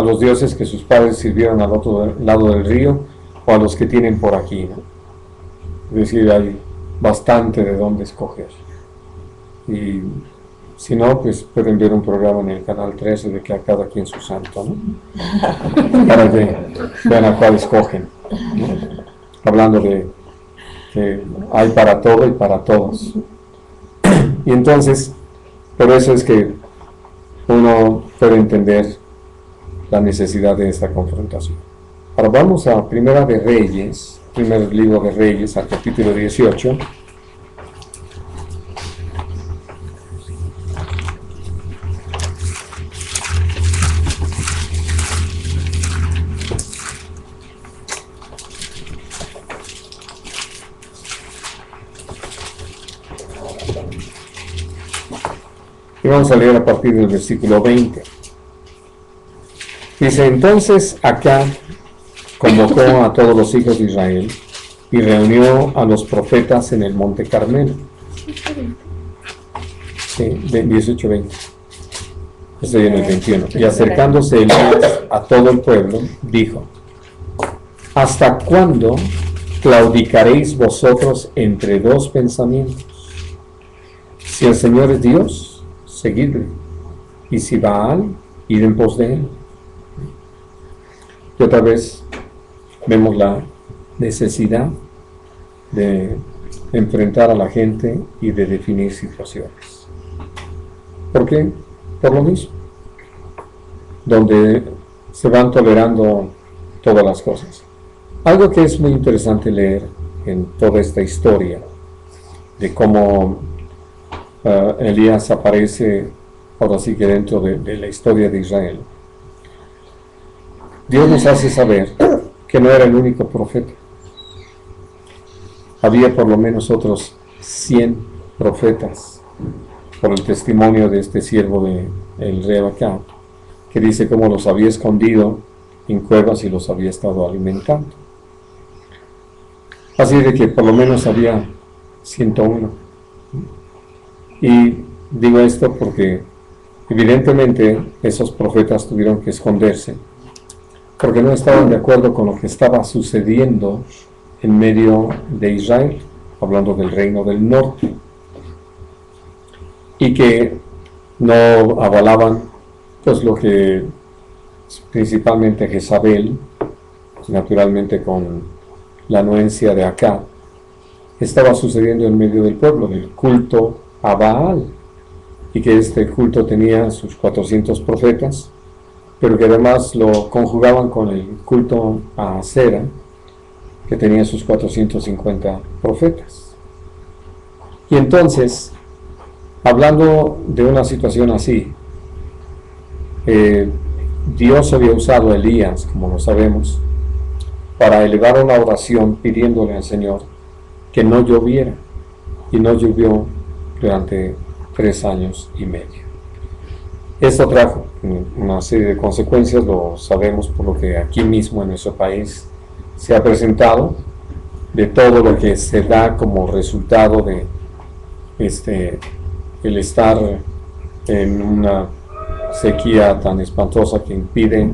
Speaker 1: los dioses que sus padres sirvieron al otro lado del río, o a los que tienen por aquí, ¿no? Es decir, hay bastante de dónde escoger. Y si no, pues pueden ver un programa en el canal 13 de que a cada quien su santo, ¿no? Para que vean a cuál escogen, ¿no? Hablando de que hay para todo y para todos. Y entonces, por eso es que uno puede entender la necesidad de esta confrontación. Ahora vamos a Primera de Reyes, primer libro de Reyes, al capítulo 18. Y vamos a leer a partir del versículo 20. Dice, entonces Acab convocó a todos los hijos de Israel y reunió a los profetas en el monte Carmelo. Sí, 18-20. Estoy en el 21. Y acercándose Elías a todo el pueblo, dijo, ¿hasta cuándo claudicaréis vosotros entre dos pensamientos. Si el Señor es Dios, seguidle, y si Baal, id en pos de él. Y otra vez vemos la necesidad de enfrentar a la gente y de definir situaciones. ¿Por qué? Por lo mismo, donde se van tolerando todas las cosas. Algo que es muy interesante leer en toda esta historia de cómo Elías aparece, ahora sí que dentro de la historia de Israel, Dios nos hace saber que no era el único profeta. Había por lo menos otros 100 profetas, por el testimonio de este siervo del rey Acab, que dice cómo los había escondido en cuevas y los había estado alimentando. Así de que por lo menos había 101. Y digo esto porque evidentemente esos profetas tuvieron que esconderse, porque no estaban de acuerdo con lo que estaba sucediendo en medio de Israel, hablando del reino del norte, y que no avalaban pues lo que principalmente Jezabel, naturalmente con la anuencia de Acab, estaba sucediendo en medio del pueblo, del culto a Baal, y que este culto tenía sus 400 profetas, pero que además lo conjugaban con el culto a Acera, que tenía sus 450 profetas. Y entonces, hablando de una situación así, Dios había usado a Elías, como lo sabemos, para elevar una oración pidiéndole al Señor que no lloviera, y no llovió durante 3 años y medio. Esto trajo una serie de consecuencias, lo sabemos por lo que aquí mismo en nuestro país se ha presentado, de todo lo que se da como resultado de el estar en una sequía tan espantosa que impide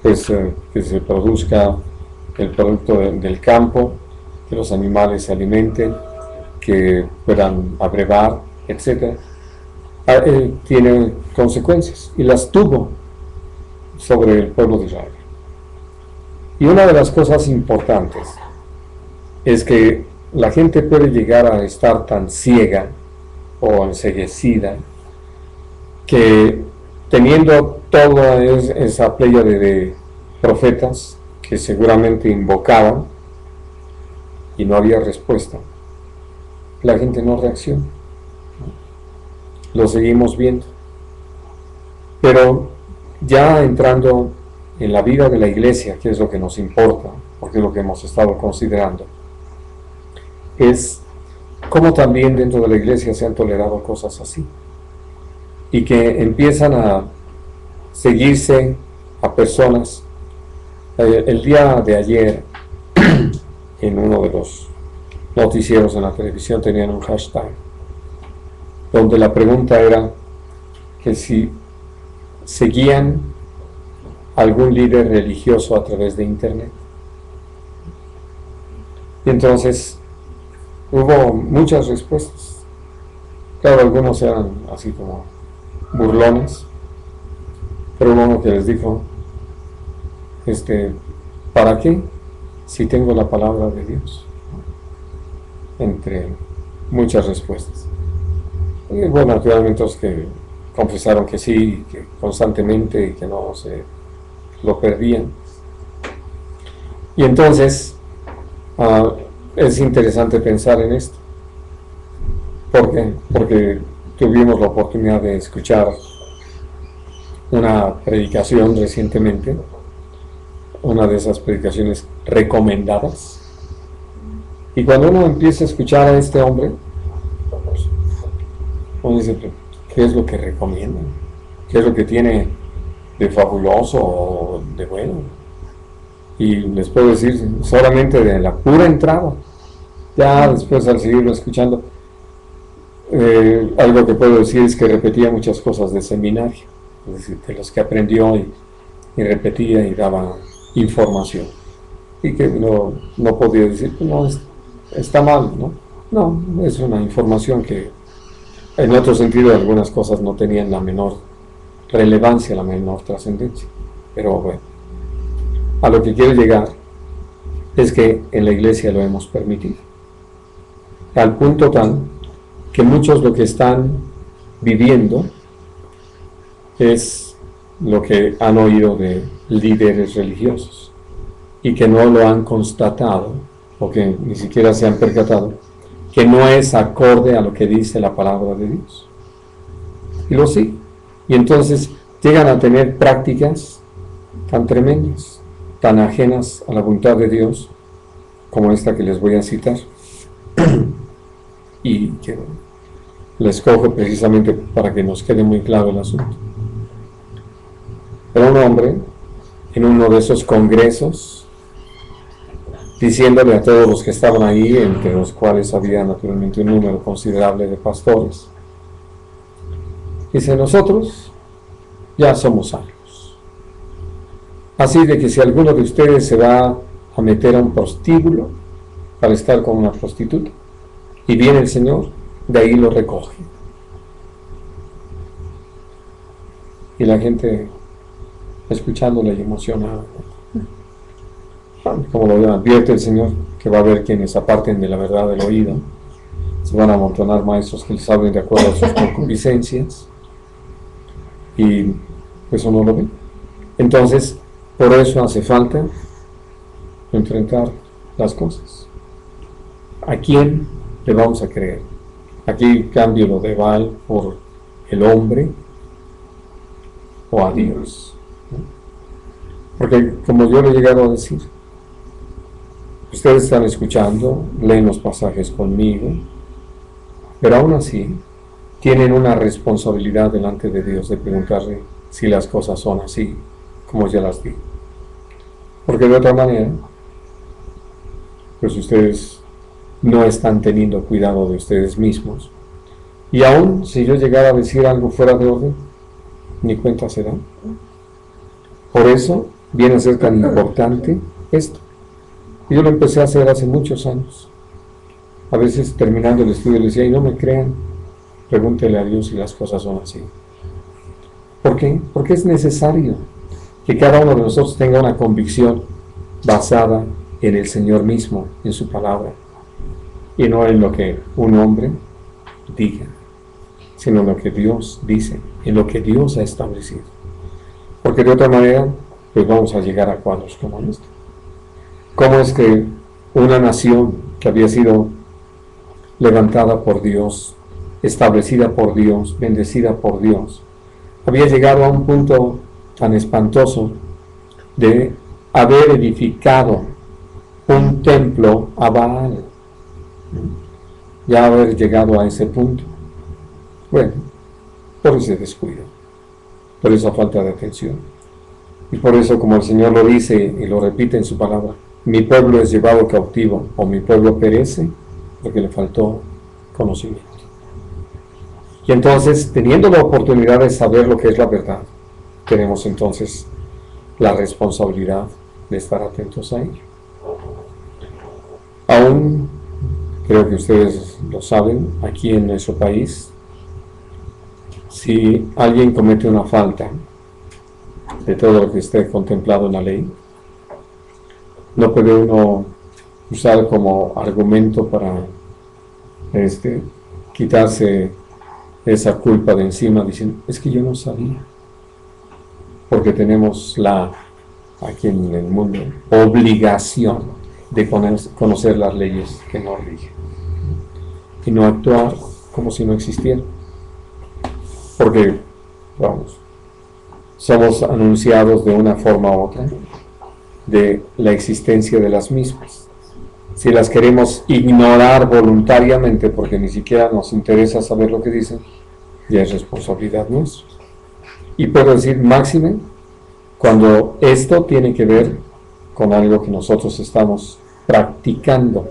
Speaker 1: pues, que se produzca el producto del campo, que los animales se alimenten, que puedan abrevar, etc. Tiene consecuencias, y las tuvo sobre el pueblo de Israel. Y una de las cosas importantes es que la gente puede llegar a estar tan ciega o enceguecida que teniendo toda esa pléyade de profetas que seguramente invocaban y no había respuesta, la gente no reacciona. Lo seguimos viendo. Pero ya entrando en la vida de la iglesia, que es lo que nos importa, porque es lo que hemos estado considerando, es cómo también dentro de la iglesia se han tolerado cosas así, y que empiezan a seguirse a personas. El día de ayer, en uno de los noticieros en la televisión, tenían un hashtag, donde la pregunta era que si seguían algún líder religioso a través de internet. Y entonces hubo muchas respuestas. Claro, algunos eran así como burlones, pero hubo uno que les dijo, ¿para qué? Si tengo la palabra de Dios. Entre muchas respuestas. Y bueno, naturalmente los que confesaron que sí, que constantemente, y que no se lo perdían. Y entonces es interesante pensar en esto. ¿Por qué? Porque tuvimos la oportunidad de escuchar una predicación recientemente, una de esas predicaciones recomendadas, y cuando uno empieza a escuchar a este hombre, uno dice, ¿qué es lo que recomienda? ¿Qué es lo que tiene de fabuloso o de bueno? Y les puedo decir solamente de la pura entrada, ya después al seguirlo escuchando, algo que puedo decir es que repetía muchas cosas de seminario, es decir, de los que aprendió y repetía y daba información. y que no podía decir, no, está mal, ¿no? No, es una información que en otro sentido algunas cosas no tenían la menor relevancia, la menor trascendencia. Pero bueno, a lo que quiero llegar es que en la iglesia lo hemos permitido. Al punto tal que muchos lo que están viviendo es lo que han oído de líderes religiosos y que no lo han constatado o que ni siquiera se han percatado que no es acorde a lo que dice la palabra de Dios. Y lo sí. Y entonces llegan a tener prácticas tan tremendas, tan ajenas a la voluntad de Dios, como esta que les voy a citar. Y que la escojo precisamente para que nos quede muy claro el asunto. Era un hombre en uno de esos congresos, diciéndole a todos los que estaban ahí, entre los cuales había naturalmente un número considerable de pastores, dice: nosotros ya somos salvos. Así de que si alguno de ustedes se va a meter a un prostíbulo para estar con una prostituta, y viene el Señor, de ahí lo recoge. Y la gente escuchándole y emocionada. Como lo advierte el Señor, que va a haber quienes aparten de la verdad del oído. Se van a amontonar maestros que les hablen de acuerdo a sus concupiscencias. Y eso no lo ven. Entonces, por eso hace falta enfrentar las cosas. ¿A quién le vamos a creer? Aquí cambio lo de Baal por el hombre o a Dios. Porque como yo le he llegado a decir, ustedes están escuchando, leen los pasajes conmigo, pero aún así tienen una responsabilidad delante de Dios de preguntarle si las cosas son así, como ya las digo. Porque de otra manera, pues ustedes no están teniendo cuidado de ustedes mismos. Y aún si yo llegara a decir algo fuera de orden, ni cuenta se dan. Por eso viene a ser tan importante esto. Yo lo empecé a hacer hace muchos años. A veces terminando el estudio le decía: y no me crean, pregúntele a Dios si las cosas son así. ¿Por qué? Porque es necesario que cada uno de nosotros tenga una convicción basada en el Señor mismo, en su palabra, y no en lo que un hombre diga, sino en lo que Dios dice, en lo que Dios ha establecido. Porque de otra manera, pues vamos a llegar a cuadros como este. ¿Cómo es que una nación que había sido levantada por Dios, establecida por Dios, bendecida por Dios, había llegado a un punto tan espantoso de haber edificado un templo a Baal? Ya haber llegado a ese punto. Bueno, por ese descuido, por esa falta de atención. Y por eso, como el Señor lo dice y lo repite en su palabra, mi pueblo es llevado cautivo, o mi pueblo perece, porque le faltó conocimiento. Y entonces, teniendo la oportunidad de saber lo que es la verdad, tenemos entonces la responsabilidad de estar atentos a ello. Aún, creo que ustedes lo saben, aquí en nuestro país, si alguien comete una falta de todo lo que esté contemplado en la ley, no puede uno usar como argumento para quitarse esa culpa de encima diciendo: es que yo no sabía. Porque tenemos aquí en el mundo, obligación de conocer las leyes que nos rigen y no actuar como si no existieran. Porque, vamos, somos anunciados de una forma u otra de la existencia de las mismas. Si las queremos ignorar voluntariamente porque ni siquiera nos interesa saber lo que dicen, ya es responsabilidad nuestra. Y puedo decir máxime cuando esto tiene que ver con algo que nosotros estamos practicando.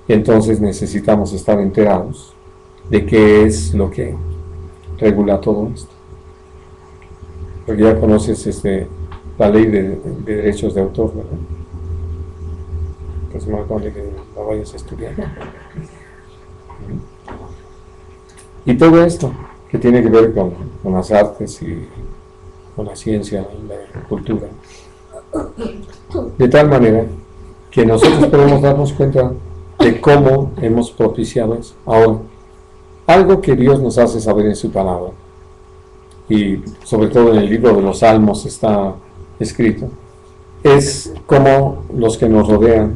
Speaker 1: Entonces necesitamos estar enterados de qué es lo que regula todo esto. Porque ya conoces la ley de derechos de autor, ¿verdad? pues más vale que la vayas a estudiar. Y todo esto que tiene que ver con las artes y con la ciencia y la cultura, de tal manera que nosotros podemos darnos cuenta de cómo hemos propiciado eso. Ahora, algo que Dios nos hace saber en su palabra, y sobre todo en el libro de los Salmos está escrito, es cómo los que nos rodean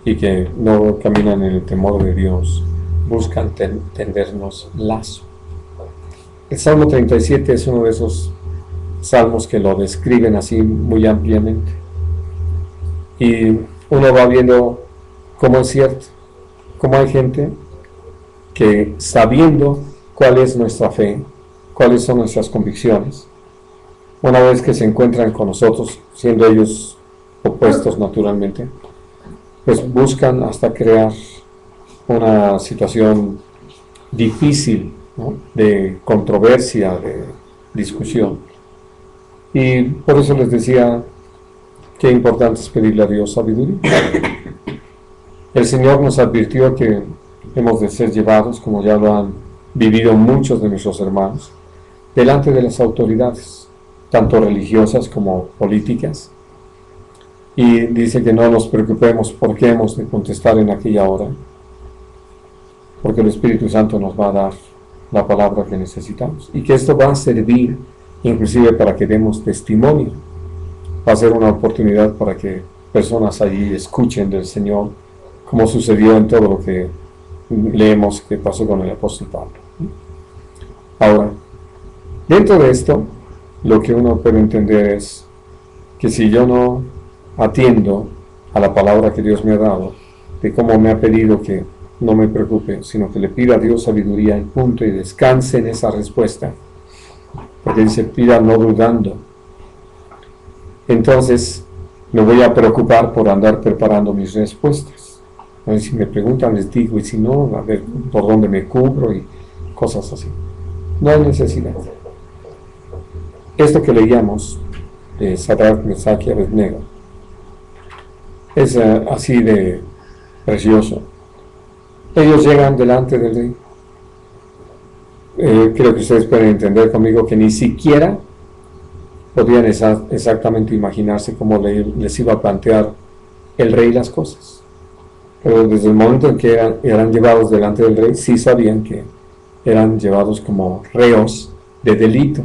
Speaker 1: y que no caminan en el temor de Dios buscan tendernos lazo. El Salmo 37 es uno de esos salmos que lo describen así muy ampliamente, y uno va viendo cómo es cierto, cómo hay gente que, sabiendo cuál es nuestra fe, cuáles son nuestras convicciones, una vez que se encuentran con nosotros, siendo ellos opuestos naturalmente, pues buscan hasta crear una situación difícil, ¿no?, de controversia, de discusión. Y por eso les decía qué importante es pedirle a Dios sabiduría. El Señor nos advirtió que hemos de ser llevados, como ya lo han vivido muchos de nuestros hermanos, delante de las autoridades, tanto religiosas como políticas. Y dice que no nos preocupemos por qué hemos de contestar en aquella hora, porque el Espíritu Santo nos va a dar la palabra que necesitamos, y que esto va a servir inclusive para que demos testimonio. Va a ser una oportunidad para que personas allí escuchen del Señor, como sucedió en todo lo que leemos que pasó con el apóstol Pablo. Ahora, dentro de esto, lo que uno puede entender es que si yo no atiendo a la palabra que Dios me ha dado, de cómo me ha pedido que no me preocupe, sino que le pida a Dios sabiduría y punto, y descanse en esa respuesta, porque dice, pida no dudando. Entonces me voy a preocupar por andar preparando mis respuestas. Si me preguntan, les digo, y si no, a ver por dónde me cubro y cosas así. No hay necesidad. Esto que leíamos de Sadrach, Mesach y Abednego es así de precioso. Ellos llegan delante del rey. Creo que ustedes pueden entender conmigo que ni siquiera podían exactamente imaginarse cómo les iba a plantear el rey las cosas. Pero desde el momento en que eran llevados delante del rey, sí sabían que eran llevados como reos de delito.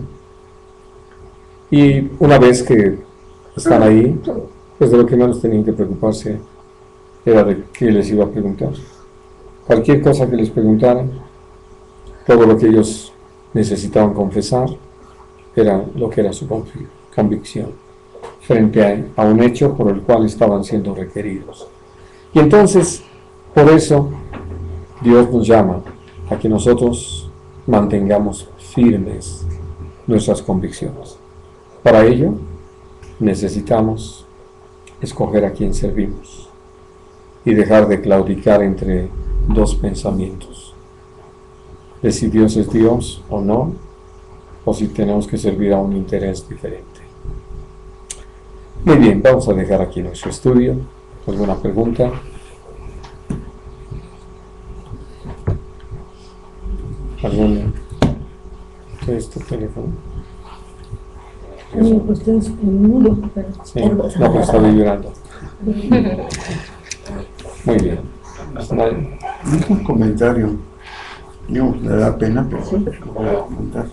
Speaker 1: Y una vez que están ahí, pues de lo que menos tenían que preocuparse era de qué les iba a preguntar. Cualquier cosa que les preguntaran, todo lo que ellos necesitaban confesar, era lo que era su convicción frente a un hecho por el cual estaban siendo requeridos. Y entonces, por eso, Dios nos llama a que nosotros mantengamos firmes nuestras convicciones. Para ello, necesitamos escoger a quién servimos y dejar de claudicar entre dos pensamientos: de si Dios es Dios o no, o si tenemos que servir a un interés diferente. Muy bien, vamos a dejar aquí nuestro estudio. ¿Alguna pregunta? ¿Alguna? ¿Qué es tu teléfono?
Speaker 2: Pues tienes un muro, pero
Speaker 1: Sí, no, pero está vibrando. Muy bien.
Speaker 3: Un comentario. No, me da pena, pero lo voy a comentar.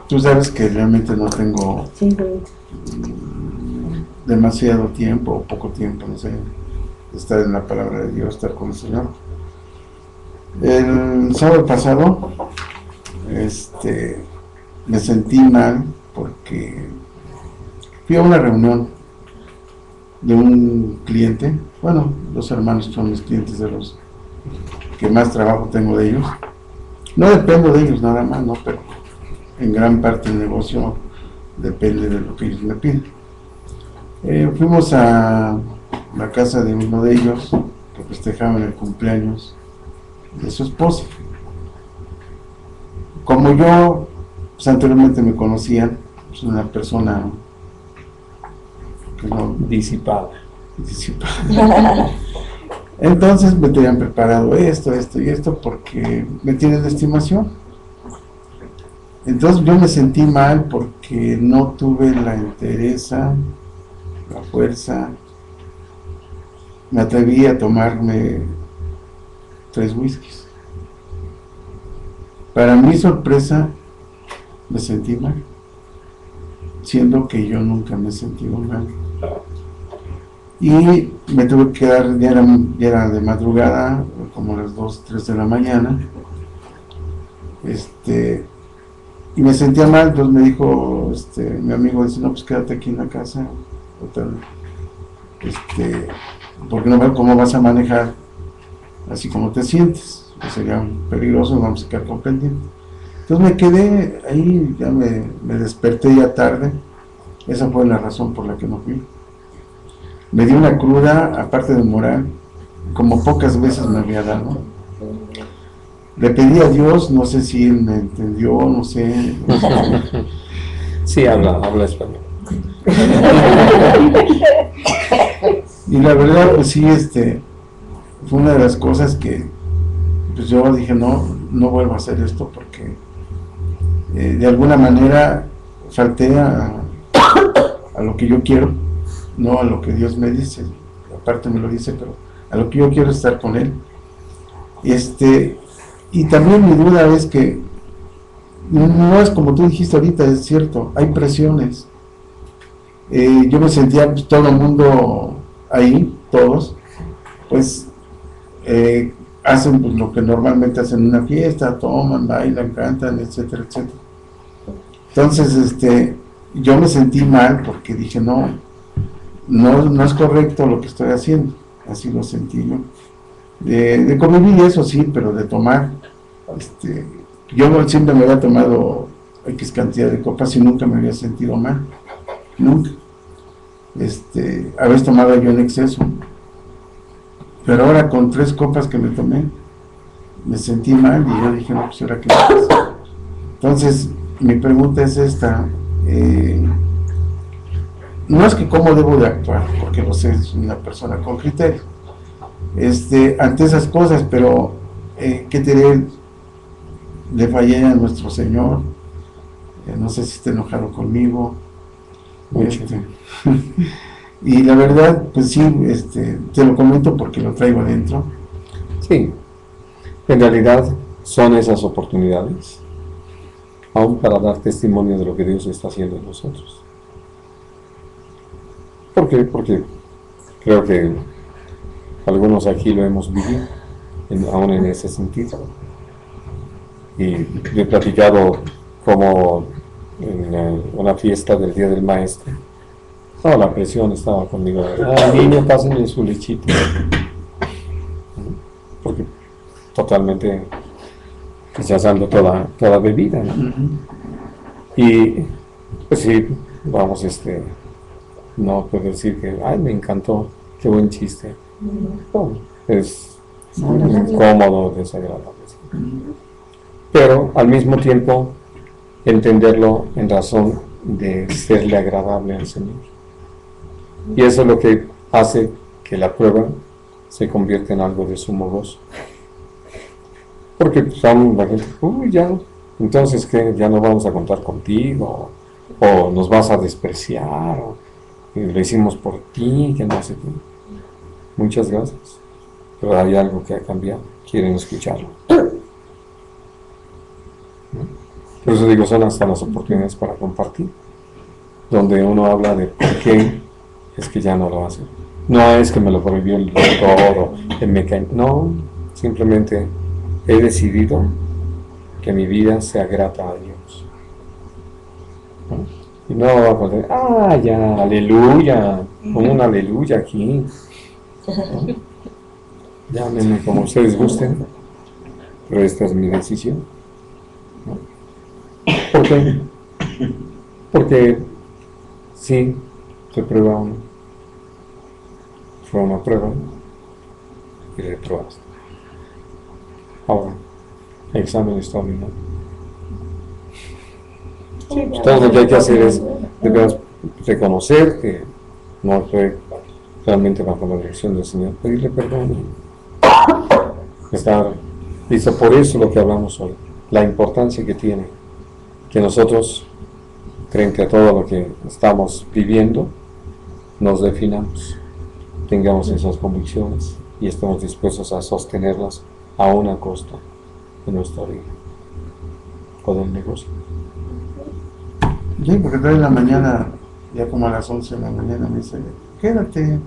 Speaker 3: Tú sabes que realmente no tengo demasiado tiempo o poco tiempo, no sé, de estar en la palabra de Dios, estar con el Señor. El sábado pasado me sentí mal porque fui a una reunión de un cliente. Bueno, los hermanos son mis clientes, de los que más trabajo tengo de ellos. No dependo de ellos nada más, no, pero en gran parte el negocio depende de lo que ellos me piden. Fuimos a la casa de uno de ellos que festejaban el cumpleaños de su esposa. Como yo, pues anteriormente me conocían, es una persona porque no
Speaker 1: Disipada.
Speaker 3: disipada. Entonces me tenían preparado esto y esto porque me tienen estimación. Entonces yo me sentí mal porque no tuve la entereza, la fuerza. Me atreví a tomarme 3 whiskies. Para mi sorpresa, me sentí mal, siendo que yo nunca me he sentido mal. Y me tuve que quedar, ya era de madrugada, como las 2, 3 de la mañana, y me sentía mal. Entonces me dijo mi amigo, dice, no, pues quédate aquí en la casa, porque no veo cómo vas a manejar así como te sientes, que sería peligroso, vamos a quedar con pendiente. Entonces me quedé ahí, ya me desperté ya tarde. Esa fue la razón por la que no fui. Me dio una cruda, aparte de moral, como pocas veces me había dado. Le pedí a Dios, no sé si Él me entendió, no sé.
Speaker 1: Sí, habla español.
Speaker 3: Y la verdad, pues sí, fue una de las cosas que pues yo dije, no vuelvo a hacer esto porque de alguna manera falté a lo que yo quiero, no a lo que Dios me dice. Aparte me lo dice, pero a lo que yo quiero, estar con Él. Y también mi duda es que no es como tú dijiste ahorita, es cierto, hay presiones. Yo me sentía, pues, todo el mundo ahí, todos, pues hacen pues, lo que normalmente hacen en una fiesta, toman, bailan, cantan, etcétera, etcétera. Entonces, yo me sentí mal porque dije, no es correcto lo que estoy haciendo. Así lo sentí yo. De convivir, eso sí, pero de tomar, yo siempre me había tomado X cantidad de copas y nunca me había sentido mal, nunca. A veces tomaba yo en exceso, pero ahora con 3 copas que me tomé, me sentí mal y yo dije, no, pues ahora qué pasa. Entonces, mi pregunta es esta, no es que cómo debo de actuar, porque lo sé, soy una persona con criterio, ante esas cosas, pero ¿qué te diré? Le fallé a nuestro Señor, no sé si está enojado conmigo, y la verdad, pues sí, te lo comento porque lo traigo adentro.
Speaker 1: Sí, en realidad son esas oportunidades, aún para dar testimonio de lo que Dios está haciendo en nosotros. ¿Por qué? Porque creo que algunos aquí lo hemos vivido, aún en ese sentido. Y yo he platicado como en una fiesta del Día del Maestro, toda la presión estaba conmigo. Niño, pásenle su lechito. Porque totalmente rechazando toda bebida, ¿no? Y pues sí, vamos, no puedo decir que, ay, me encantó, qué buen chiste. No, es incómodo, desagradable. Pero al mismo tiempo entenderlo en razón de serle agradable al Señor. Y eso es lo que hace que la prueba se convierta en algo de sumo gozo. Porque son la gente, ya, entonces que ya no vamos a contar contigo, o nos vas a despreciar, o lo hicimos por ti, que no sé qué. Muchas gracias. Pero hay algo que ha cambiado, quieren escucharlo. Por eso digo, son hasta las oportunidades para compartir, donde uno habla de por qué es que ya no lo hace. No es que me lo prohibió el doctor o el mecánico, no, simplemente he decidido que mi vida sea grata a Dios. ¿No? Y no va a poner, ya, aleluya, como un aleluya aquí. ¿No? Llámenme como ustedes gusten, pero esta es mi decisión. ¿No? ¿Por qué? Porque sí, se prueba uno. Fue una prueba y reprobaste. Ahora, examen extraordinario. Todo lo que hay que hacer es reconocer que no fue realmente bajo la dirección del Señor, pedirle perdón, estar listo. Por eso lo que hablamos hoy, la importancia que tiene que nosotros, frente a todo lo que estamos viviendo, nos definamos, tengamos esas convicciones y estemos dispuestos a sostenerlas a una costa de nuestra vida o del negocio.
Speaker 3: Sí, porque todavía en la mañana, ya como a las 11 de la mañana, me dice, quédate,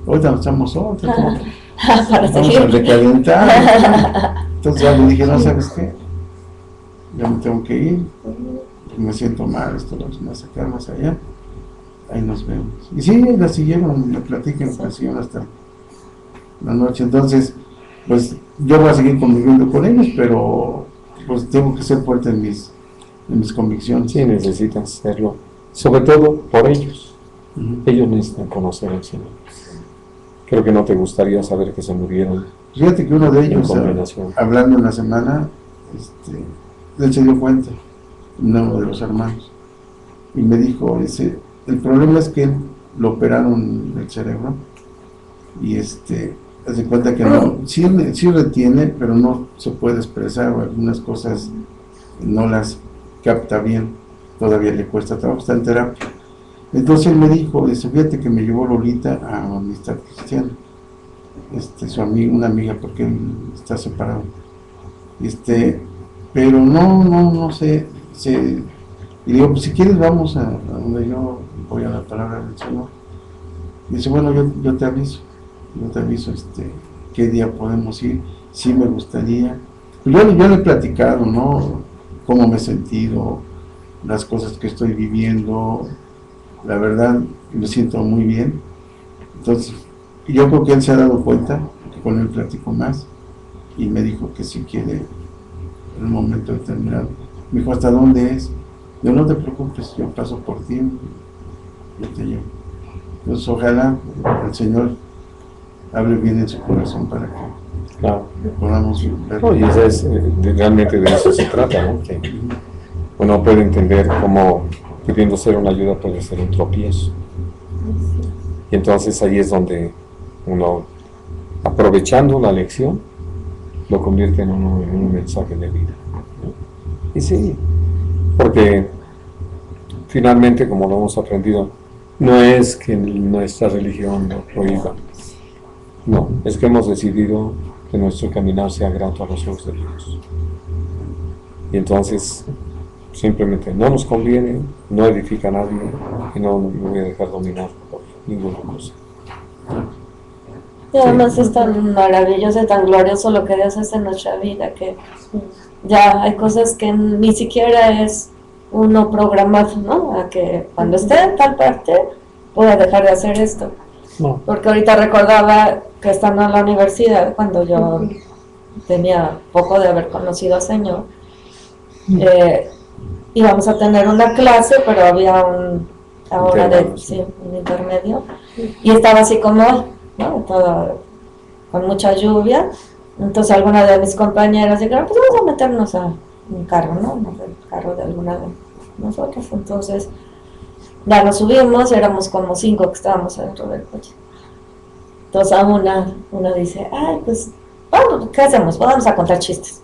Speaker 3: ahorita nos echamos otra,
Speaker 2: Para
Speaker 3: vamos a
Speaker 2: seguir.
Speaker 3: recalentar. Entonces ya le dije, no, ¿sabes qué? Ya me tengo que ir, me siento mal, esto lo vamos a sacar más allá, ahí nos vemos. Y sí, la siguieron, me siguieron hasta la noche. Entonces, pues yo voy a seguir conviviendo con ellos, pero pues tengo que ser fuerte en mis convicciones.
Speaker 1: Sí, necesitas hacerlo, sobre todo por ellos. Ellos necesitan conocer al Señor. Creo que no te gustaría saber que se murieron.
Speaker 3: Fíjate que uno de
Speaker 1: en
Speaker 3: ellos,
Speaker 1: combinación.
Speaker 3: hablando en la semana, él se dio cuenta, uno de los hermanos, y me dijo, dice, el problema es que lo operaron el cerebro, y hace cuenta que no, sí retiene, pero no se puede expresar, o algunas cosas no las capta bien, todavía le cuesta trabajo, está en terapia. Entonces él me dijo, dice, fíjate que me llevó Lolita a Amistad Cristiana, su amiga, una amiga, porque él está separado, pero no sé, y digo, pues si quieres vamos a donde yo voy a la palabra del Señor. Y dice, bueno, yo te aviso, qué día podemos ir, sí me gustaría. Pues yo le he platicado, ¿no? Cómo me he sentido, las cosas que estoy viviendo, la verdad me siento muy bien. Entonces, yo creo que él se ha dado cuenta, que con él platico más, y me dijo que si quiere en un momento determinado. Me dijo, ¿hasta dónde es? Yo, no te preocupes, yo paso por ti, yo te llevo. Entonces ojalá el Señor hable bien en su corazón para que
Speaker 1: Claro.
Speaker 3: podamos ver.
Speaker 1: No, y realmente de eso se trata, ¿no? Que uno puede entender cómo pidiendo ser una ayuda puede ser un tropiezo. Y entonces ahí es donde uno, aprovechando la lección, lo convierte en un mensaje de vida, ¿no? Y sí, porque finalmente, como lo hemos aprendido, no es que nuestra religión lo prohíba, no, es que hemos decidido que nuestro caminar sea grato a los ojos de Dios. Y entonces, simplemente no nos conviene, no edifica a nadie, y no me voy a dejar dominar por ninguna cosa.
Speaker 2: Y además es tan maravilloso y tan glorioso lo que Dios hace en nuestra vida, que ya hay cosas que ni siquiera es uno programado, ¿no? A que cuando esté en tal parte pueda dejar de hacer esto.
Speaker 1: No.
Speaker 2: Porque ahorita recordaba que estando en la universidad, cuando yo tenía poco de haber conocido al Señor, íbamos a tener una clase, pero había un intermedio, y estaba así como hoy, ¿no? Todo, con mucha lluvia. Entonces alguna de mis compañeras dijeron, pues vamos a meternos a un carro, ¿no? El carro de alguna de nosotros. Entonces ya nos subimos, éramos como 5 que estábamos adentro del coche. Entonces a una dice, ay, pues, vamos, ¿qué hacemos? Vamos a contar chistes.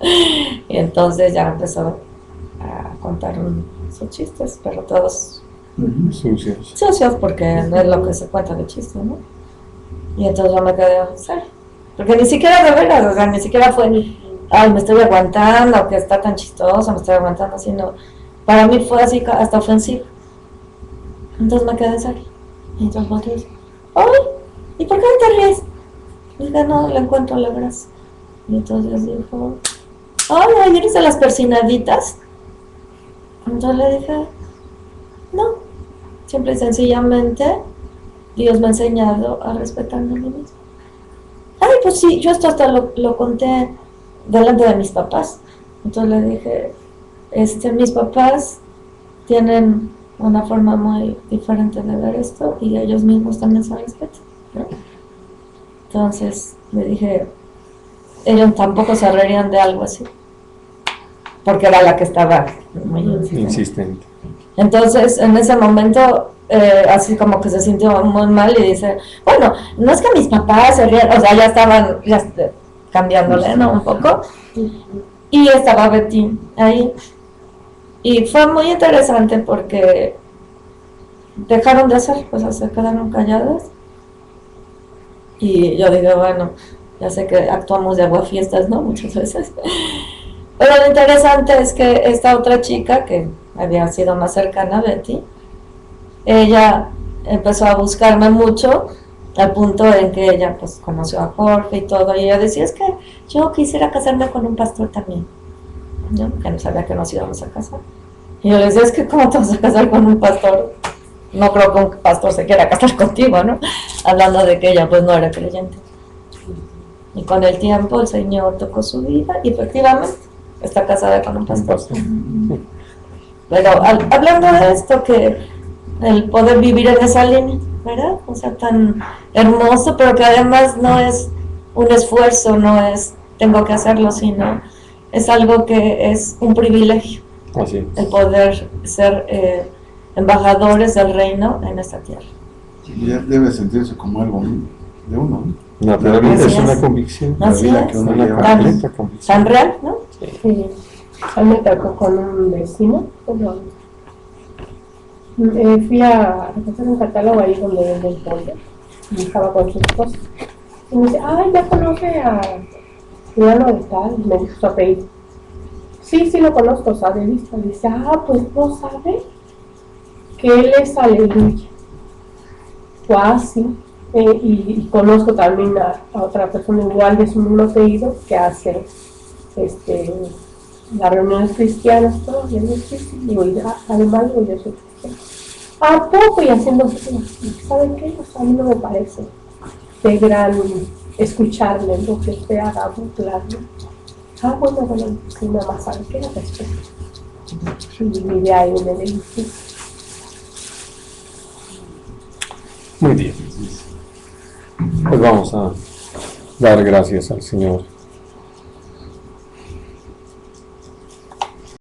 Speaker 2: Y entonces ya empezó a contar sus chistes, pero todos sucios, porque no es lo que se cuenta de chistes, ¿no? Y entonces yo me quedé, ¿sabes? Porque ni siquiera de veras, o sea, ni siquiera fue, ay, me estoy aguantando, que está tan chistoso, me estoy aguantando, sino, para mí fue así hasta ofensivo. Entonces me quedé así. Y entonces volteé y dije, ay, ¿y por qué no te ríes? Y dije, no, le encuentro la gracia. Y entonces dijo, ay, ¿eres de las persinaditas? Entonces le dije, no, simple y sencillamente Dios me ha enseñado a respetarme a mí mismo. Ay, pues sí, yo esto hasta lo conté delante de mis papás. Entonces le dije, mis papás tienen una forma muy diferente de ver esto y ellos mismos también se respetan, ¿no? Entonces le dije, ellos tampoco se reirían de algo así, porque era la que estaba muy insistente.
Speaker 1: Insistente.
Speaker 2: Entonces en ese momento así como que se sintió muy mal y dice, bueno, no es que mis papás se rían, o sea, ya estaban cambiándole, ¿no? Un poco. Y estaba Betty ahí. Y fue muy interesante porque dejaron de hacer, pues se quedaron calladas. Y yo digo, bueno, ya sé que actuamos de aguafiestas, ¿no? Muchas veces. Pero lo interesante es que esta otra chica, que había sido más cercana a Betty, ella empezó a buscarme mucho, al punto en que ella pues conoció a Jorge y todo, y ella decía, es que yo quisiera casarme con un pastor también, ¿no? Que no sabía que nos íbamos a casar. Y yo le decía, es que ¿cómo te vas a casar con un pastor? No creo que un pastor se quiera casar contigo, ¿no? Hablando de que ella pues no era creyente. Y con el tiempo el Señor tocó su vida y efectivamente está casada con un pastor. Pero hablando de esto, que el poder vivir en esa línea, ¿verdad? O sea, tan hermoso, pero que además no es un esfuerzo, no es tengo que hacerlo, sino es algo que es un privilegio.
Speaker 1: Así es.
Speaker 2: El poder ser embajadores del reino en esta tierra.
Speaker 3: Y ya debe sentirse como algo de uno, ¿no?
Speaker 1: Naturalmente
Speaker 2: Así
Speaker 1: es una
Speaker 2: es.
Speaker 1: convicción.
Speaker 2: Así
Speaker 3: vida
Speaker 2: es.
Speaker 3: que uno
Speaker 1: Una
Speaker 3: lleva.
Speaker 1: completa convicción.
Speaker 2: Tan real, ¿no?
Speaker 4: Sí. A mí me tocó con un vecino, pero fui a recoger un catálogo ahí donde venden pollo y estaba con su esposa. Y me dice, ay, ¿ya conoce a fulano de tal? Y me dijo su apellido. Sí, sí lo conozco, sabe de vista. Dice, pues no sabe que él es aleluya. O así. Y conozco también a otra persona igual de su mismo apellido que hace las reuniones cristianas, todo, y él es cristiano. Digo, además yo soy cristiano. ¿A poco? Y haciendo, ¿saben qué? O sea, a mí no me parece de gran escucharle lo que usted haga burlarme. Bueno, sí, nada más sabe que era respeto. Y vive ahí en el edificio.
Speaker 1: Muy bien. Pues vamos a dar gracias al Señor